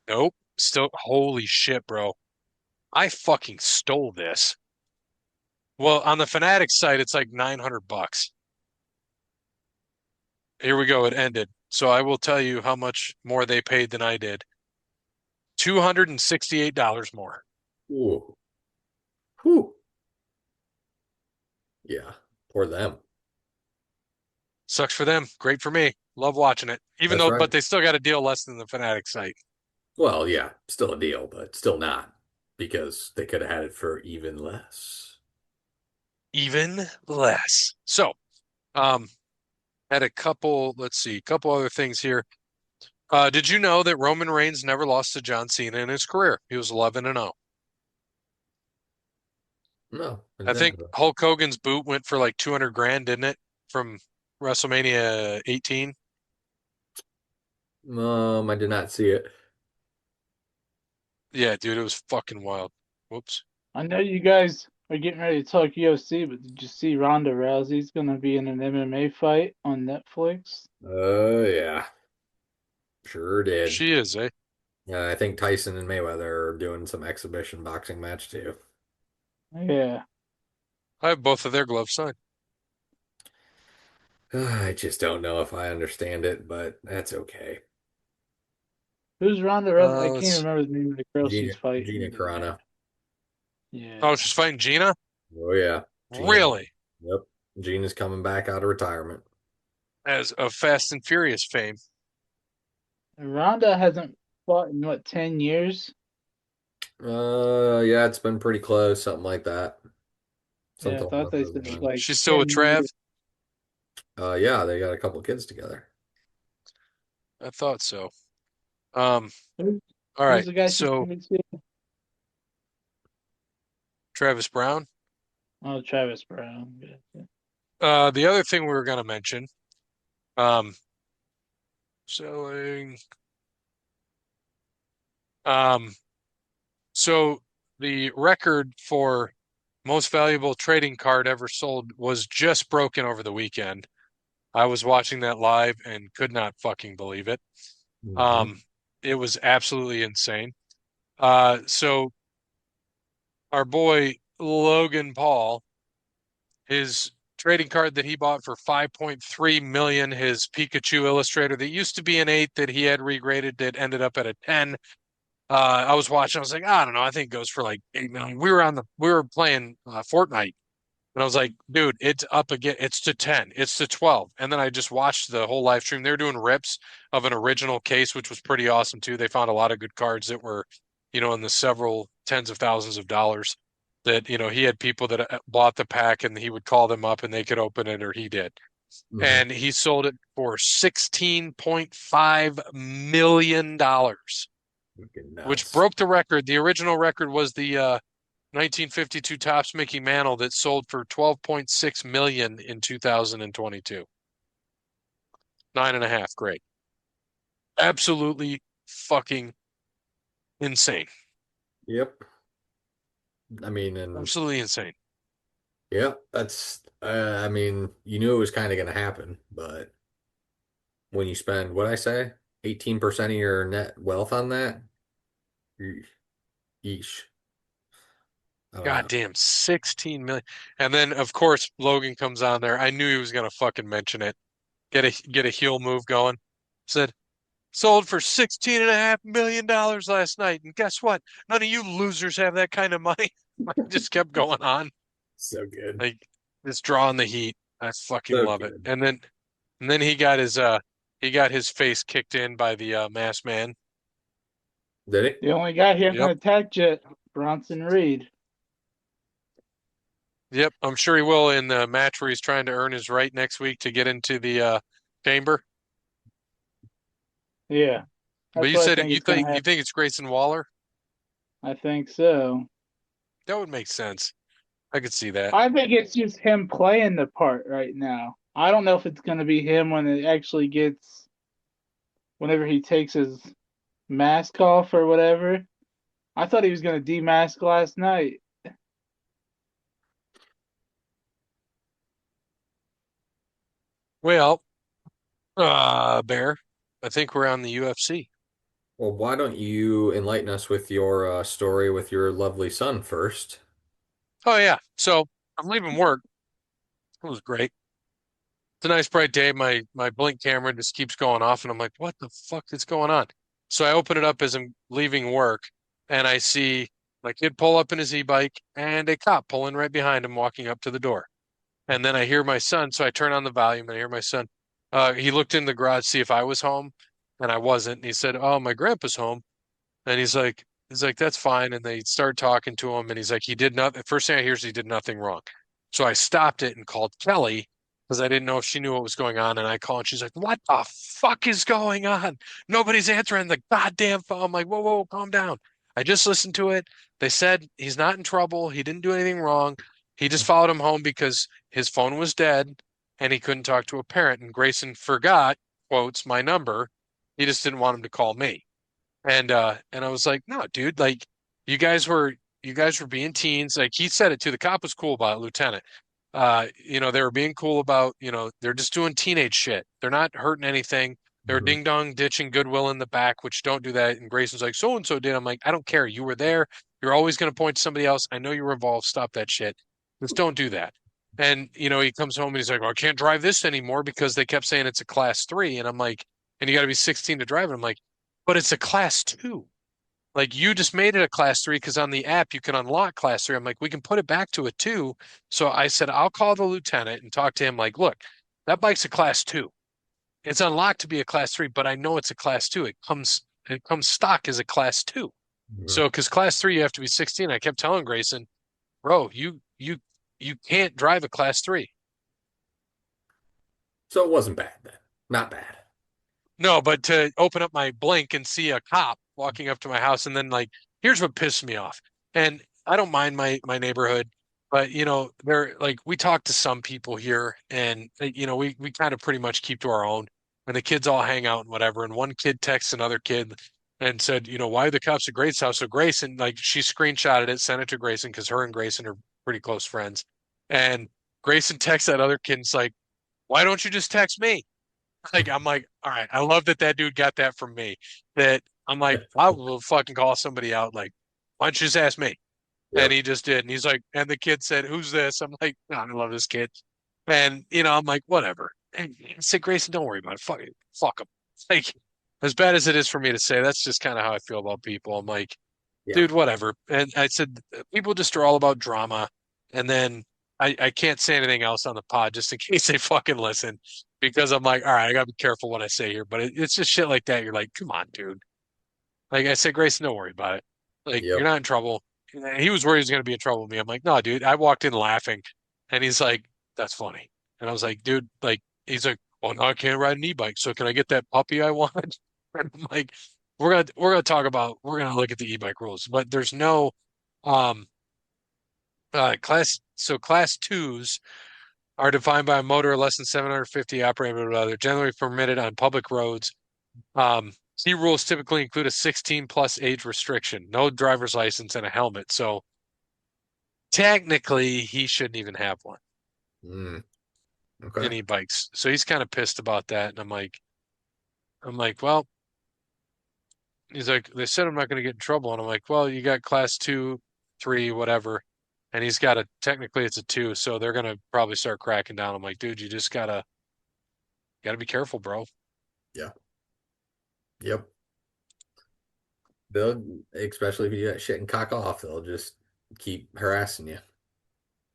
Nope. Still, holy shit, bro. I fucking stole this. Well, on the Fanatics site, it's like $900. Here we go. It ended. So I will tell you how much more they paid than I did. $268 more. ooh. Whew. Yeah. Poor them. Sucks for them. Great for me. Love watching it. Even That's though, right. but they still got a deal less than the Fanatics site. Well, yeah, still a deal, but still not because they could have had it for even less. Even less. So, um, had a couple, let's see, a couple other things here. Did you know that Roman Reigns never lost to John Cena in his career? He was 11 and 0. No, I I did not think know Hulk Hogan's boot went for like 200 grand, didn't it? From WrestleMania 18. that. I did not see it. Yeah, dude, it was fucking wild. Whoops. I know you guys are getting ready to talk UFC, but did you see Ronda Rousey's gonna be in an MMA fight on Netflix? Yeah, sure did. She is, eh? I think Tyson and Mayweather are doing some exhibition boxing match too. Yeah. I have both of their gloves signed. I just don't know if I understand it, but that's okay. Who's Ronda Rousey? I Let's can't see. remember the name of the girl Gina she's fighting Gina in there. Carano. Oh, Yeah. she's fighting Gina? Oh yeah, Gina. Really? Yep, Gina's coming back out of retirement. As of Fast and Furious fame. Ronda hasn't fought in what, 10 years? Yeah, it's been pretty close, something like that. Yeah, I Something thought along they those said lines. like She's still with 10 Trav? years. Yeah, they got a couple kids together. I thought so. Um, Who- all Who's right. the guy she's So married to? Travis Brown. Oh, Travis Brown. Yeah. The other thing we were gonna mention, um, selling, um, so the record for most valuable trading card ever sold was just broken over the weekend. I was watching that live and could not fucking believe it. Hmm. Um, it was absolutely insane. So our boy Logan Paul, his trading card that he bought for 5.3 million, his Pikachu Illustrator that used to be an 8 that he had regraded that ended up at a 10. I was watching, I was like, I don't know, I think it goes for like 8 million. We were playing Fortnite. And I was like, dude, it's up again. It's to 10. It's to 12. And then I just watched the whole live stream. They were doing rips of an original case, which was pretty awesome too. They found a lot of good cards that were, in the several tens of thousands of dollars that, he had people that bought the pack and he would call them up and they could open it or he did. Hmm. And he sold it for $16.5 million, Fucking which nuts. broke the record. The original record was the 1952 Topps Mickey Mantle that sold for 12.6 million in 2022. Nine and a half. Great. Absolutely fucking insane. Yep. I mean, and Absolutely insane. yeah, that's, I mean, you knew it was kind of going to happen, but when you spend, what I say, 18% of your net wealth on that, yeesh. I don't know. Goddamn, 16 million. And then of course Logan comes on there. I knew he was gonna fucking mention it. Get a heel move going. Said sold for $16.5 million last night. And guess what? None of you losers have that kind of money. Like, just kept going on. So good. Like, just drawing the heat. I fucking So love it. good. And then he got his He got his face kicked in by the masked man. Did he? The only guy he hasn't Yep. attacked yet, Bronson Reed. Yep. I'm sure he will in the match where he's trying to earn his right next week to get into the chamber. Yeah, But that's you what I said think is going to you happen. think it's Grayson Waller? I think so. That would make sense. I could see that. I think it's just him playing the part right now. I don't know if it's going to be him when it actually gets, whenever he takes his mask off or whatever. I thought he was going to demask last night. Well, Bear, I think we're on the UFC. Well, why don't you enlighten us with your story with your lovely son first? Oh yeah. So I'm leaving work. It was great. It's a nice bright day. My blink camera just keeps going off, and I'm like, what the fuck is going on? So I open it up as I'm leaving work, and I see my kid pull up in his e-bike and a cop pulling right behind him, walking up to the door. And then I hear my son, so I turn on the volume and I hear my son. He looked in the garage to see if I was home, and I wasn't. And he said, "Oh, my grandpa's home." And he's like, that's fine. And they start talking to him, and he's like, he did nothing. First thing I hear is he did nothing wrong. So I stopped it and called Kelly because I didn't know if she knew what was going on. And I call and she's like, what the fuck is going on? Nobody's answering the goddamn phone. I'm like, whoa, whoa, calm down. I just listened to it. They said he's not in trouble. He didn't do anything wrong. He just followed him home because his phone was dead and he couldn't talk to a parent. And Grayson forgot, quotes, my number. He just didn't want him to call me. And I was like, no, dude, like you guys were you guys were being teens. Like he said it too. The cop was cool about it, Lieutenant. They were being cool about, they're just doing teenage shit. They're not hurting anything. They're Mhm. ding dong ditching Goodwill in the back, which don't do that. And Grayson's like, so and so did. I'm like, I don't care. You were there. You're always going to point to somebody else. I know you were involved. Stop that shit. Just don't do that. And he comes home and he's like, well, I can't drive this anymore because they kept saying it's a class three. And I'm like, and you got to be 16 to drive it. I'm like, but it's a class two. Like you just made it a class three because on the app you can unlock class three. I'm like, we can put it back to a two. So I said, I'll call the lieutenant and talk to him. Like, look, that bike's a class two. It's unlocked to be a class three, but I know it's a class two. It comes stock as a class two. Mhm. So because class three you have to be 16. I kept telling Grayson, bro, you can't drive a class three. So it wasn't bad then. Not bad. No, but to open up my blink and see a cop walking up to my house, and then like, here's what pissed me off. And I don't mind my neighborhood, but they're like we talk to some people here, and we kind of pretty much keep to our own. And the kids all hang out and whatever. And one kid texts another kid and said, why are the cops at Grace's house? So Grayson, like, she screenshotted it, sent it to Grayson because her and Grayson are pretty close friends. And Grayson texts that other kid and it's like, why don't you just text me? Like I'm like, all right, I love that dude got that from me. That I'm like, I will fucking call somebody out. Like, why don't you just ask me? And Yep. he just did. And he's like, and the kid said, "Who's this?" I'm like, oh, I love this kid. And I'm like, whatever. And I said, Grayson, don't worry about it. Fuck him. Like, as bad as it is for me to say, that's just kind of how I feel about people. I'm like, Yeah. dude, whatever. And I said, people just are all about drama. And then I can't say anything else on the pod just in case they fucking listen because I'm like, all right, I gotta be careful what I say here. But it's just shit like that. You're like, come on, dude. Like I said, Grayson, don't worry about it. Like, you're Yep. not in trouble. And he was worried he was gonna be in trouble with me. I'm like, no, dude. I walked in laughing, and he's like, that's funny. And I was like, dude, like, he's like, well, no, I can't ride an e-bike. So can I get that puppy I want? And I'm like, we're gonna look at the e-bike rules, but there's no um class twos are defined by a motor less than 750 operated, they're generally permitted on public roads. Key rules typically include a 16 plus age restriction, no driver's license, and a helmet. So technically, he shouldn't even have one, Mm. Okay. any bikes. So he's kind of pissed about that. And I'm like, well, he's like, they said I'm not going to get in trouble. And I'm like, well, you got class two, three, whatever. And he's got technically it's a two. So they're going to probably start cracking down. I'm like, dude, you just gotta be careful, bro. Yeah. Yep. They'll, especially if you got shit and cock off, they'll just keep harassing you.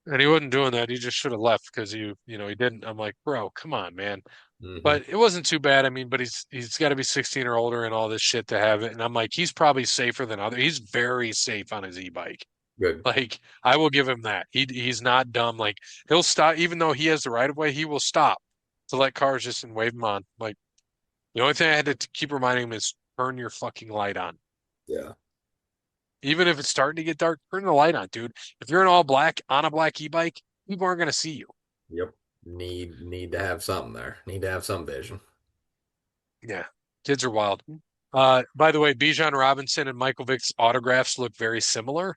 And he wasn't doing that. He just should have left because he didn't. I'm like, bro, come on, man. Hmm. But it wasn't too bad. I mean, but he's got to be 16 or older and all this shit to have it. And I'm like, he's probably safer than other. He's very safe on his e-bike. Good. Like I will give him that. He's not dumb. Like he'll stop even though he has the right of way. He will stop to let cars just and wave him on. Like the only thing I had to keep reminding him is turn your fucking light on. Yeah. Even if it's starting to get dark, turn the light on, dude. If you're in all black on a black e-bike, people aren't gonna see you. Yep. Need to have something there. Need to have some vision. Yeah, kids are wild. By the way, Bijan Robinson and Michael Vick's autographs look very similar.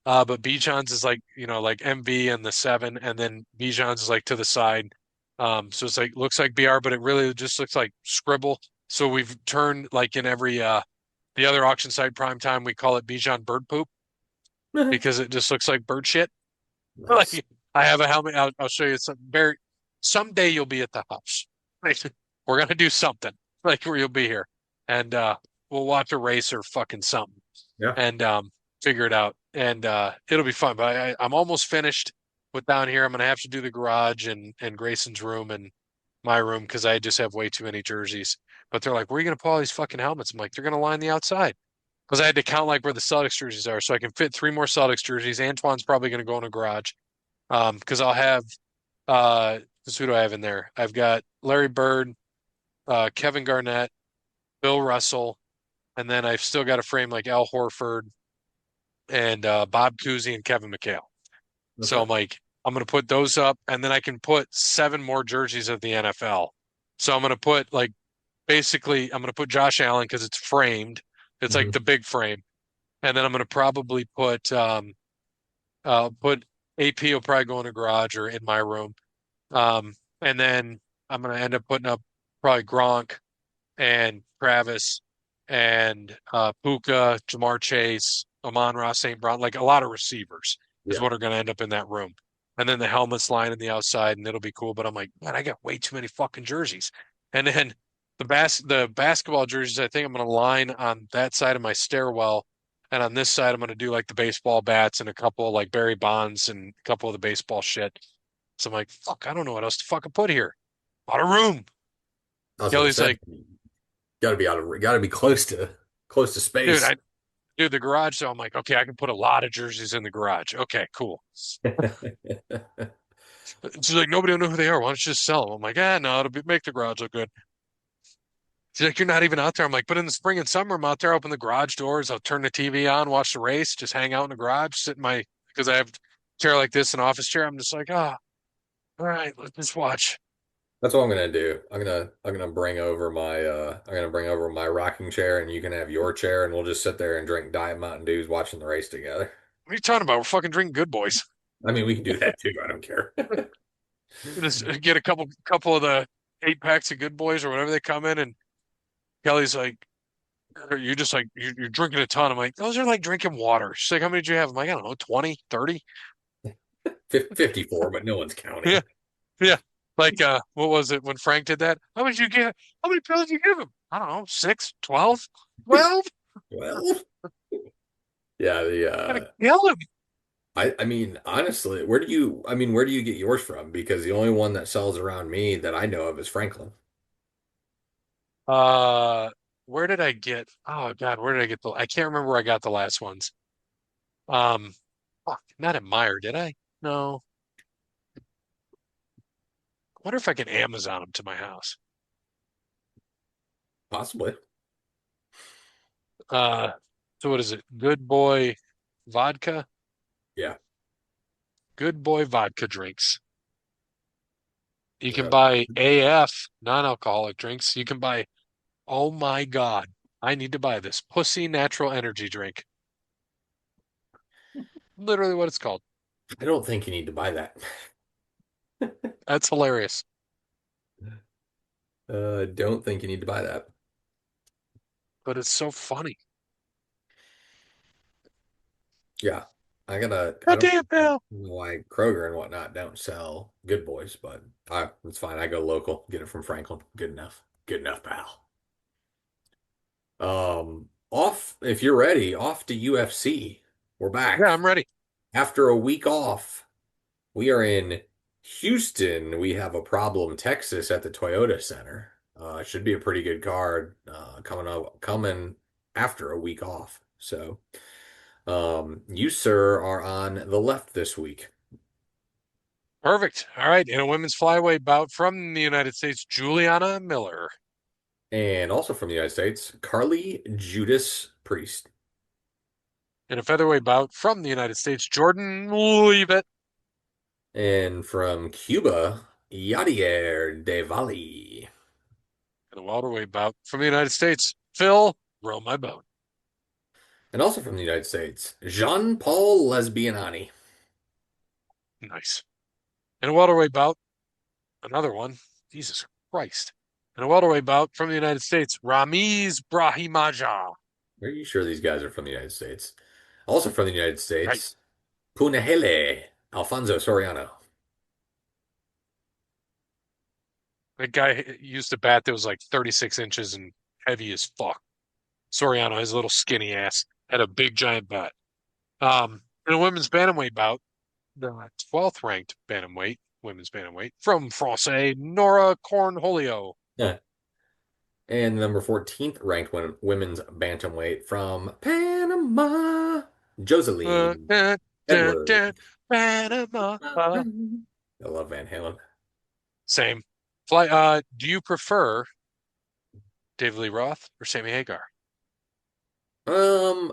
But Bijan's is like MV and the seven, and then Bijan's is like to the side. So it's like looks like BR, but it really just looks like scribble. So we've turned like in every the other auction site prime time, we call it Bijan bird poop because it just looks like bird shit. Nice. Like I have a helmet. I'll show you some. Very someday you'll be at the house. Like, we're gonna do something like where you'll be here, and we'll watch a race or fucking something, Yeah. and figure it out, and it'll be fun. But I'm almost finished with down here. I'm gonna have to do the garage and Grayson's room and my room because I just have way too many jerseys. But they're like, "Where are you gonna put all these fucking helmets?" I'm like, "They're gonna line the outside." Because I had to count like where the Celtics jerseys are, so I can fit three more Celtics jerseys. Antoine's probably going to go in a garage. Because I'll have who do I have in there? I've got Larry Bird, Kevin Garnett, Bill Russell, and then I've still got a frame like Al Horford and Bob Cousy and Kevin McHale. So Okay. I'm like, I'm gonna put those up, and then I can put seven more jerseys of the NFL. So I'm gonna put like basically I'm gonna put Josh Allen because it's framed. It's like Hmm. the big frame, and then I'm gonna probably put AP will probably go in a garage or in my room. And then I'm gonna end up putting up probably Gronk and Travis and Puka, Jamar Chase, Amon-Ra St. Brown, like a lot of receivers is Yeah. what are gonna end up in that room. And then the helmets line in the outside, and it'll be cool. But I'm like, man, I got way too many fucking jerseys. And then the basketball jerseys, I think I'm gonna line on that side of my stairwell. And on this side, I'm gonna do like the baseball bats and a couple like Barry Bonds and a couple of the baseball shit. So I'm like, fuck, I don't know what else to fucking put here. A lot of room. I was gonna Kelly's say, like, gotta be close to dude, space. I do the garage. So I'm like, okay, I can put a lot of jerseys in the garage. Okay, cool. She's like, nobody will know who they are. Why don't you just sell them? I'm like, no, make the garage look good. She's like, you're not even out there. I'm like, but in the spring and summer, I'm out there, open the garage doors. I'll turn the TV on, watch the race, just hang out in the garage, sit in because I have a chair like this, an office chair. I'm just like, all right, let's just watch. That's what I'm gonna do. I'm gonna bring over my rocking chair and you can have your chair and we'll just sit there and drink Diet Mountain Dews watching the race together. What are you talking about? We're fucking drinking Good Boys. I mean, we can do that too. I don't care. Just get a couple of the 8 packs of Good Boys or whatever they come in, and Kelly's like, you're just like you're drinking a ton. I'm like, those are like drinking water. She's like, how many did you have? I'm like, I don't know, 20, 30. 54, but no one's Yeah, counting. yeah. Like what was it when Frank did that? How many pills did you give him? I don't know, 6, 12, 12? Well, yeah, Gotta kill him. I mean, honestly, where do you get yours from? Because the only one that sells around me that I know of is Franklin. Uh where did I get oh God, where did I get I can't remember where I got the last ones. Um fuck, not at Meyer, did I? No. I wonder if I can Amazon them to my house. Possibly. Uh, so what is it? Good Boy vodka? Yeah. Good Boy vodka drinks. You can Uh, buy AF non-alcoholic drinks. You can buy, oh my God, I need to buy this Pussy Natural Energy drink. Literally what it's called. I don't think you need to buy that. That's hilarious, Don't think you need to buy that. but it's so funny. Yeah. I God don't damn pal. know why Kroger and whatnot don't sell Good Boys, but it's fine. I go local, get it from Franklin. Good enough. Good enough, pal. Off, if you're ready, off to UFC. We're Yeah, back I'm ready. after a week off. We are in Houston. We have a problem, Texas, at the Toyota Center. Should be a pretty good card coming after a week off. So, you, sir, are on the left this week. Perfect. All right. In a women's flyweight bout from the United States, Juliana Miller. And also from the United States, Carly Judas Priest. In a featherweight bout from the United States, Jordan Leavitt. And from Cuba, Yadier De Valle. In a welterweight bout from the United States, Phil Row My Boat. And also from the United States, Jean-Paul Lesbianani. Nice. In a welterweight bout, another one. Jesus Christ. In a welterweight bout from the United States, Ramiz Brahimaja. Are you sure these guys are from the United States? Also from the United Right. States, Punahele Alfonso Soriano. That guy used a bat that was like 36 inches and heavy as fuck. Soriano, his little skinny ass, had a big giant bat. In a women's bantamweight bout, the 12th ranked bantamweight, women's bantamweight, from Francais, Nora Cornholio. Yeah. And the number 14th ranked women's bantamweight from Panama, Uh, Joseline da, da, Edwards. da, Panama. I love Van Halen. Same. Do you prefer David Lee Roth or Sammy Hagar? Um,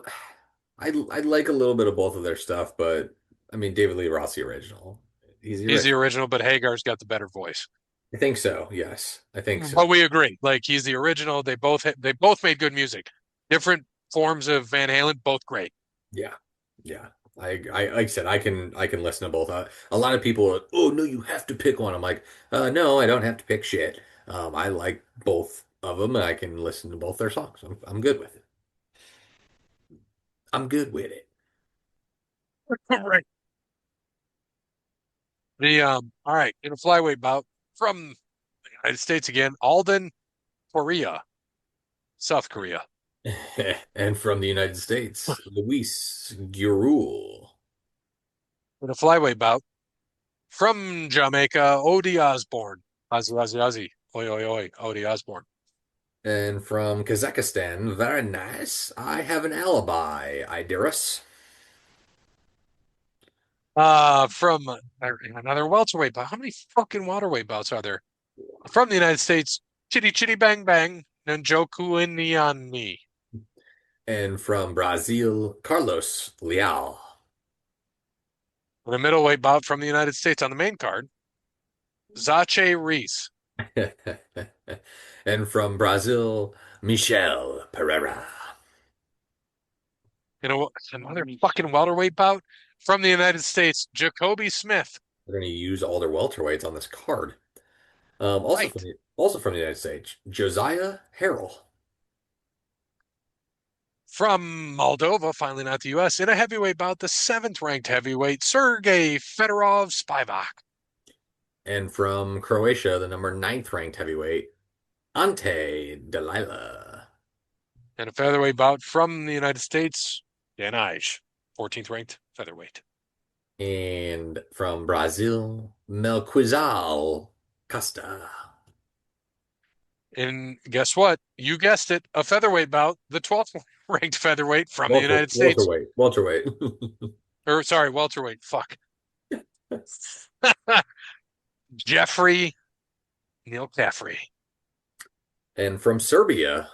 I like a little bit of both of their stuff, but I mean David Lee Roth's the original. He's the He's the original. original, but Hagar's got the better voice. I think so. Yes, I think so. But we agree. Like he's the original. They both made good music. Different forms of Van Halen, both great. Yeah, yeah. I like I said, I can listen to both. A lot of people are, oh no, you have to pick one. I'm like, no, I don't have to pick shit. I like both of them, and I can listen to both their songs. I'm good with it. I'm good with it. Right. All right, in a flyweight bout from the United States again, Alden Korea, South Korea. And from the United States, Luis Gurul. In a flyweight bout from Jamaica, Odie Osborne. Ozzy, Ozzy, Ozzy. Oi, oi, oi. Odie Osborne. And from Kazakhstan, very nice. I have an alibi, Idirus. From another welterweight bout. How many fucking welterweight bouts are there? From the United States, Chitty Chitty Bang Bang, Njoku Iniani. And from Brazil, Carlos Leal. In a middleweight bout from the United States on the main card, Zache Reese. And from Brazil, Michel Pereira. Another fucking welterweight bout from the United States, Jacoby Smith. They're going to use all their welterweights on this card. Also from Right. the United States, Josiah Harrell. From Moldova, finally not the U.S., in a heavyweight bout, the 7th ranked heavyweight, Sergey Fedorov Spivak. And from Croatia, the number 9th ranked heavyweight, Ante Delila. And a featherweight bout from the United States, Dan Ige, 14th ranked featherweight. And from Brazil, Melquizal Costa. And guess what? You guessed it, a featherweight bout, the 12th ranked featherweight from the United States. Welterweight. Or sorry, welterweight. Fuck. Jeffrey Neil Caffrey. And from Serbia,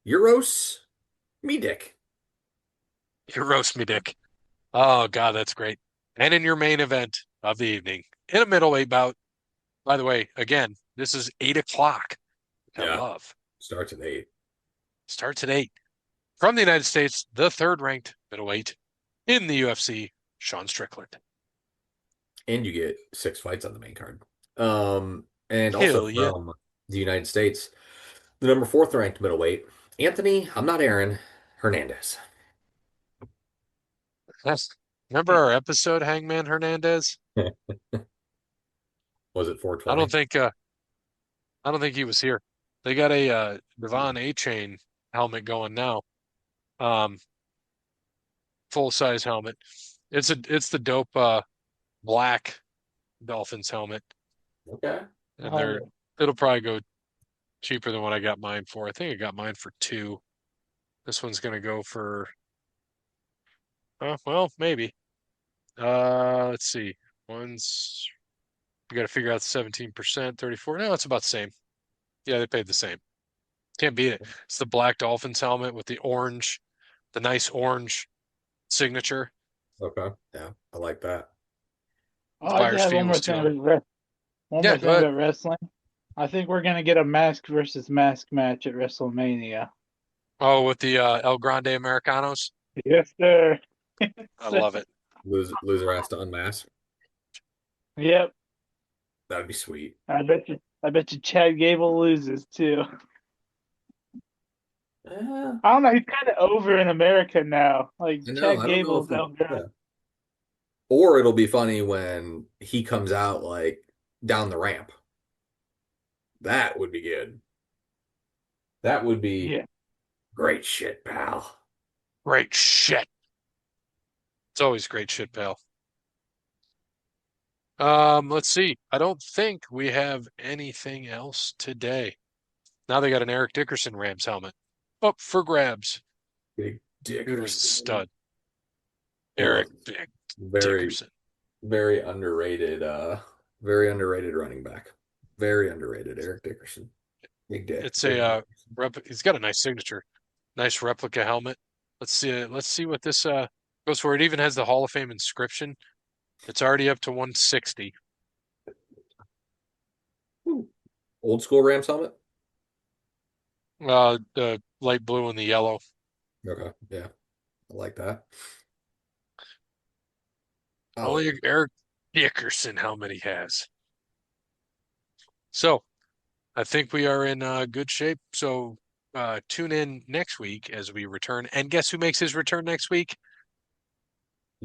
Euros Midik. You roast me, Dick. Oh God, that's great. And in your main event of the evening, in a middleweight bout. By the way, again, this is 8 o'clock. I Yeah, love. starts at 8. Starts at 8. From the United States, the 3rd ranked middleweight in the UFC, Sean Strickland. And you get 6 fights on the main card. And also Hell yeah. from the United States, the number 4th ranked middleweight, Anthony, I'm not Aaron, Hernandez. Remember our episode, Hangman Hernandez? Was it I 420? don't think I don't think he was here. They got a Devon A Chain helmet going now. Um, full size helmet. It's the dope black Dolphins helmet, Okay. and Oh, yeah. it'll probably go cheaper than what I got mine for. I think I got mine for two. This one's gonna go for, well, maybe. Let's see. One's we got to figure out 17%, 34. No, it's about the same. Yeah, they paid the same. Can't beat it. It's the black Dolphins helmet with the nice orange signature. Okay. Yeah, I like that. Oh, I Buyer's got fee one more was thing 200. one Yeah, more go thing ahead. about wrestling. I think we're gonna get a mask versus mask match at WrestleMania. Oh, with the El Grande Americanos. Yes, sir. I love it. Loser has to unmask. Yep. That'd be sweet. I bet you Chad Gable loses too. Yeah. I don't know. He's kind of over in America now. Like I know. Chad I don't know if Gable's he. outgrown. Yeah. Or it'll be funny when he comes out like down the ramp. That would be good. That would be Yeah. great shit, pal. Great shit. It's always great shit, pal. Let's see. I don't think we have anything else today. Now they got an Eric Dickerson Rams helmet up for grabs. Big Dude was a Dickerson. stud. Oh, Eric Big very, Dickerson. very underrated, very underrated running back. Very underrated, Eric Dickerson. Big dick. It's Big dick. a he's got a nice signature. Nice replica helmet. Let's see what this goes for. It even has the Hall of Fame inscription. It's already up to 160. Ooh. Old school Rams helmet? The light blue and the yellow. Okay. Yeah. I like that. Oh, Only Eric Dickerson helmet he has. So I think we are in good shape. So tune in next week as we return. And guess who makes his return next week?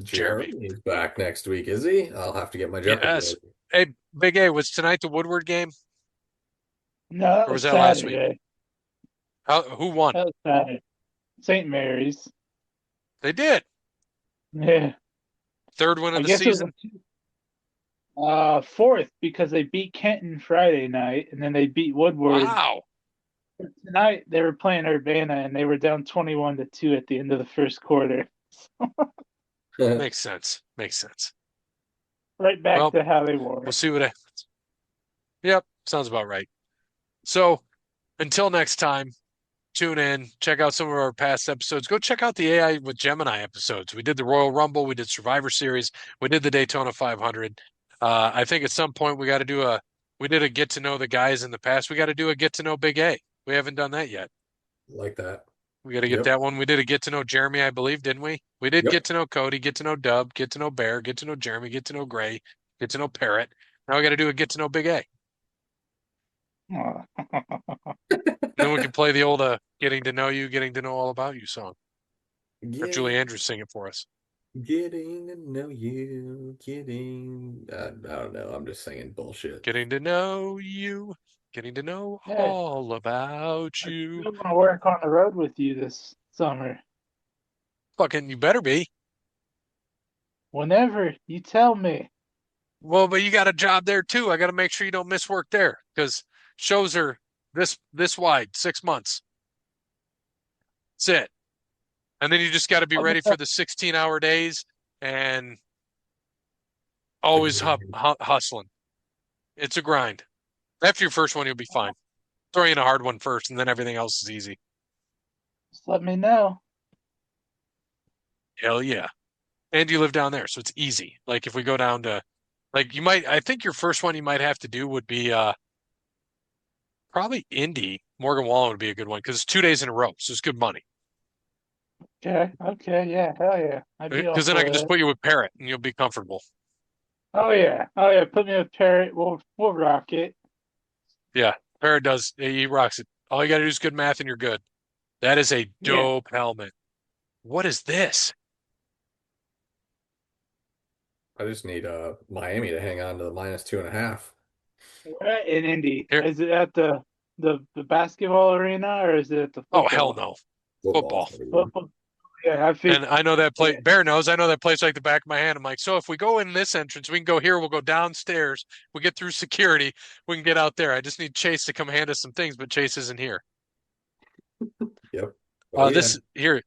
Jeremy. Jeremy is back next week, is he? I'll have to get my Jeopardy Yes. ready. Hey, Big A, was tonight the Woodward game No, that or was was that last week? Saturday. Who won? That was Saturday. St. Mary's. They did. Yeah. Third win I of the guess it was season. fourth because they beat Kenton Friday night and then they beat Woodward Wow. tonight. They were playing Urbana and they were down 21-2 at the end of the first quarter. Makes sense. Makes sense. Right back Well, to how they were. we'll see what happens. Yep, sounds about right. So until next time, tune in, check out some of our past episodes. Go check out the AI with Gemini episodes. We did the Royal Rumble, we did Survivor Series, we did the Daytona 500. I think at some point we did a get to know the guys in the past. We got to do a get to know Big A. We haven't done that yet. Like that. We got to get Yep. that one. We did a get to know Jeremy, I believe, didn't we? We did Yep. get to know Cody, get to know Dub, get to know Bear, get to know Jeremy, get to know Gray, get to know Parrot. Now we got to do a get to know Big A. Then we can play the old "Getting to Know You, Getting to Know All About You" song. Have Get, Julie Andrews sing it for us. getting to know you, I don't know. I'm just saying bullshit. Getting to know you, getting to know Yeah, all about I you. still want to work on the road with you this summer. Fucking, you better be. Whenever you tell me. Well, but you got a job there too. I got to make sure you don't miss work there because shows are this wide, 6 months. That's it. And then you just got to be I'll ready just for the 16-hour days and The always grind. hustling. It's a grind. After your first one, you'll be fine. Throw you in a hard one first, and then everything else is easy. let me know. Hell yeah. And you live down there, so it's easy. Like if we go down to like you might I think your first one you might have to do would be probably Indy. Morgan Wallen would be a good one because it's 2 days in a row, so it's good money. Okay, okay, yeah, hell yeah. I'd be all Because then I for can just that. put you with Parrot and you'll be comfortable. Oh yeah. Put me with Parrot. We'll rock it. Yeah, Parrot does. He rocks it. All you got to do is good math and you're good. That is a Yeah, dope helmet. What is this? I just need Miami to hang on to the -2.5. we're at in Indy. Here. Is it at the basketball arena or is it at the Oh, hell football? no. Football. Football. Football. Yeah, I think. And I know that place. Bear knows. I know that place like the back of my hand. I'm like, so if we go in this entrance, we can go here. We'll go downstairs. We get through security. We can get out there. I just need Chase to come hand us some things, but Chase isn't here. Yep. Oh, yeah. This here.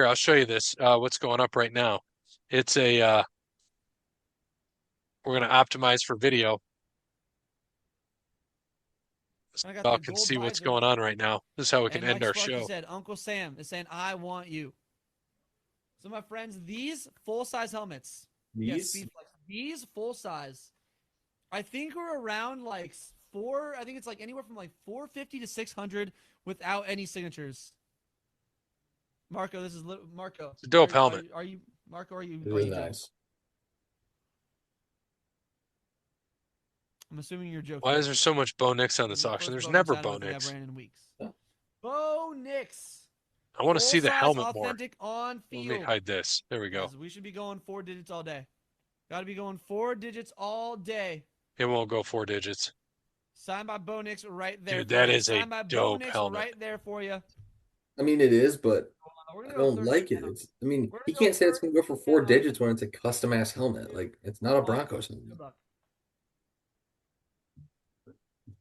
I'll show you this. What's going up right now? It's a. We're gonna optimize for video. So I got y'all the can gold see what's visor. going on right now. This is how we can And end like our Sparky show. said, Uncle Sam is saying, "I want you." So, my friends, these full-size helmets, yes, These? these full-size, I think we're around like four. I think it's like anywhere from like 450 to 600 without any signatures. Marco, this is Marco. It's a dope helmet. Are you Marco? Are you? It Are is you joking? nice. I'm assuming you're joking. Why is there so much Bo Nix on this This is the auction? first There's Bo never Nix Bo item I think I've Nix. ran in weeks. Yeah. Bo Nix. I want to see the Full-size, helmet more. authentic on field. Let me hide this. There we go. Guys, we should be going 4 digits all day. Got to be going 4 digits all day. It won't go 4 digits. Signed by Bo Nix right there. Dude, that you. is a Signed by Bo dope Nix helmet. right there for you. I mean, it is, but We're I gonna go don't 30 like it. now. It's. I mean, We're gonna he go can't say it's 30 gonna go for 4 now. digits when it's a custom ass helmet. Like, it's not a Good luck. Broncos helmet. Good luck.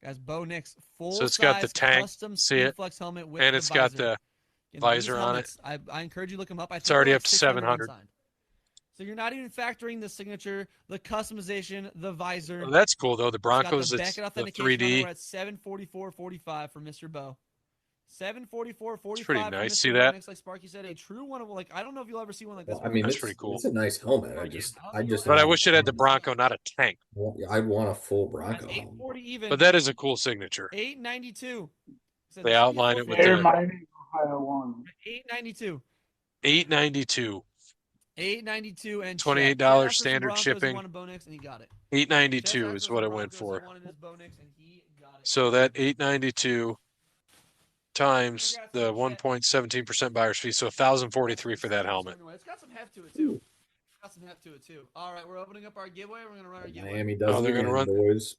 Guys, Bo Nix, full So it's got the size tank, custom see it? Speedflex helmet with And the it's got visor. the And these visor on it. helmets, I encourage you to look them up. I think It's already they're up like to 600 700. unsigned. So you're not even factoring the signature, the customization, the visor. Oh, that's cool though. The Broncos, It's got the it's Beckett the authentication. 3D. We're at 744.45 for Mr. Bo. 744.45 It's pretty for nice. Mr. See Bo that? Nix, like Sparky said, a true one of like I don't know if you'll ever see one like this. Well, I mean, That's it's pretty cool. it's a nice helmet. I just But I want. wish it had the Bronco, not a tank. I want a full Bronco helmet. 840 even. But that is a cool signature. 892. They outline it with Air the Miami, Ohio 1. 892. 892. 892 and $28 Chet asked for some standard Broncos, shipping. He wanted Bo Nix and he got it. 892 Chet is asked what some it went Broncos, for. He wanted his Bo Nix and he got it. So that 892 times Congrats the to Chet. 1.17% buyer's fee, so 1,043 for that helmet. It's got some heft to it too. All right, we're opening up our giveaway. We're gonna run our giveaway. Miami does it they're gonna again, run? boys.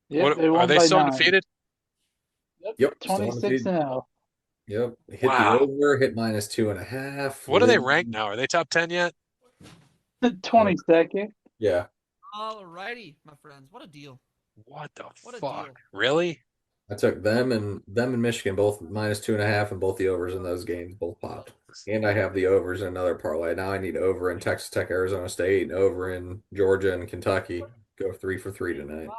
Yep, What, they are won they by still 9. undefeated? Yep, still 26 undefeated. 0. Yep, hit Wow. the over, hit -2.5. What are they ranked now? Are they top 10 yet? 22nd. Yeah, All righty, my friends. What a deal. What the What a fuck? deal. Really? I took them and Michigan both -2.5 and both the overs in those games both popped. And I have the overs in another parlay. Now I need over in Texas Tech, Arizona State, and over in Georgia and Kentucky. Go 3 for 3 tonight. 5,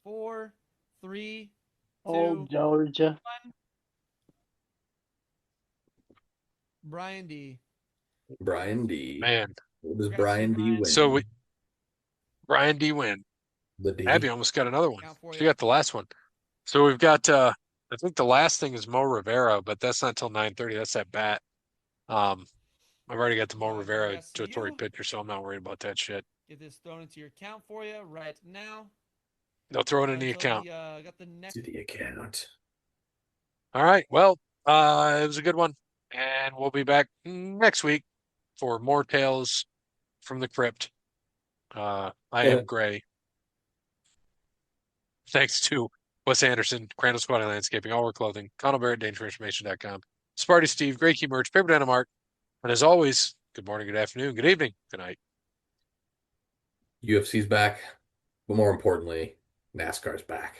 4, 3, 2, Old Georgia. 1. Brian D. Brian D. Man. What does Brian D win? So Brian D win. The D. Abby almost got another one. Count for She you. got the last one. So we've got I think the last thing is Mo Rivera, but that's not till 9:30. That's that bat. I've already got the Mo Rivera Congrats to Totori you. pitcher, so I'm not worried about that shit. Get this thrown into your account for you right now. They'll throw it in the Until account. Got the next. To the account. All right. Well, it was a good one. And we'll be back next week for more tales from the crypt. I am Gray. Thanks to Wes Anderson, Crandall Squatting Landscaping, All Wear Clothing, Connell Barrett, DangersInformation.com, Sparty Steve, Grey Key Merch, Paper Denim Art. And as always, good morning, good afternoon, good evening, good night. UFC's back, but more importantly, NASCAR's back.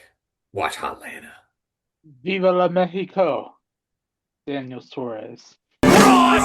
Watch Hotlanta. Viva la Mexico. Daniel Suarez. Cross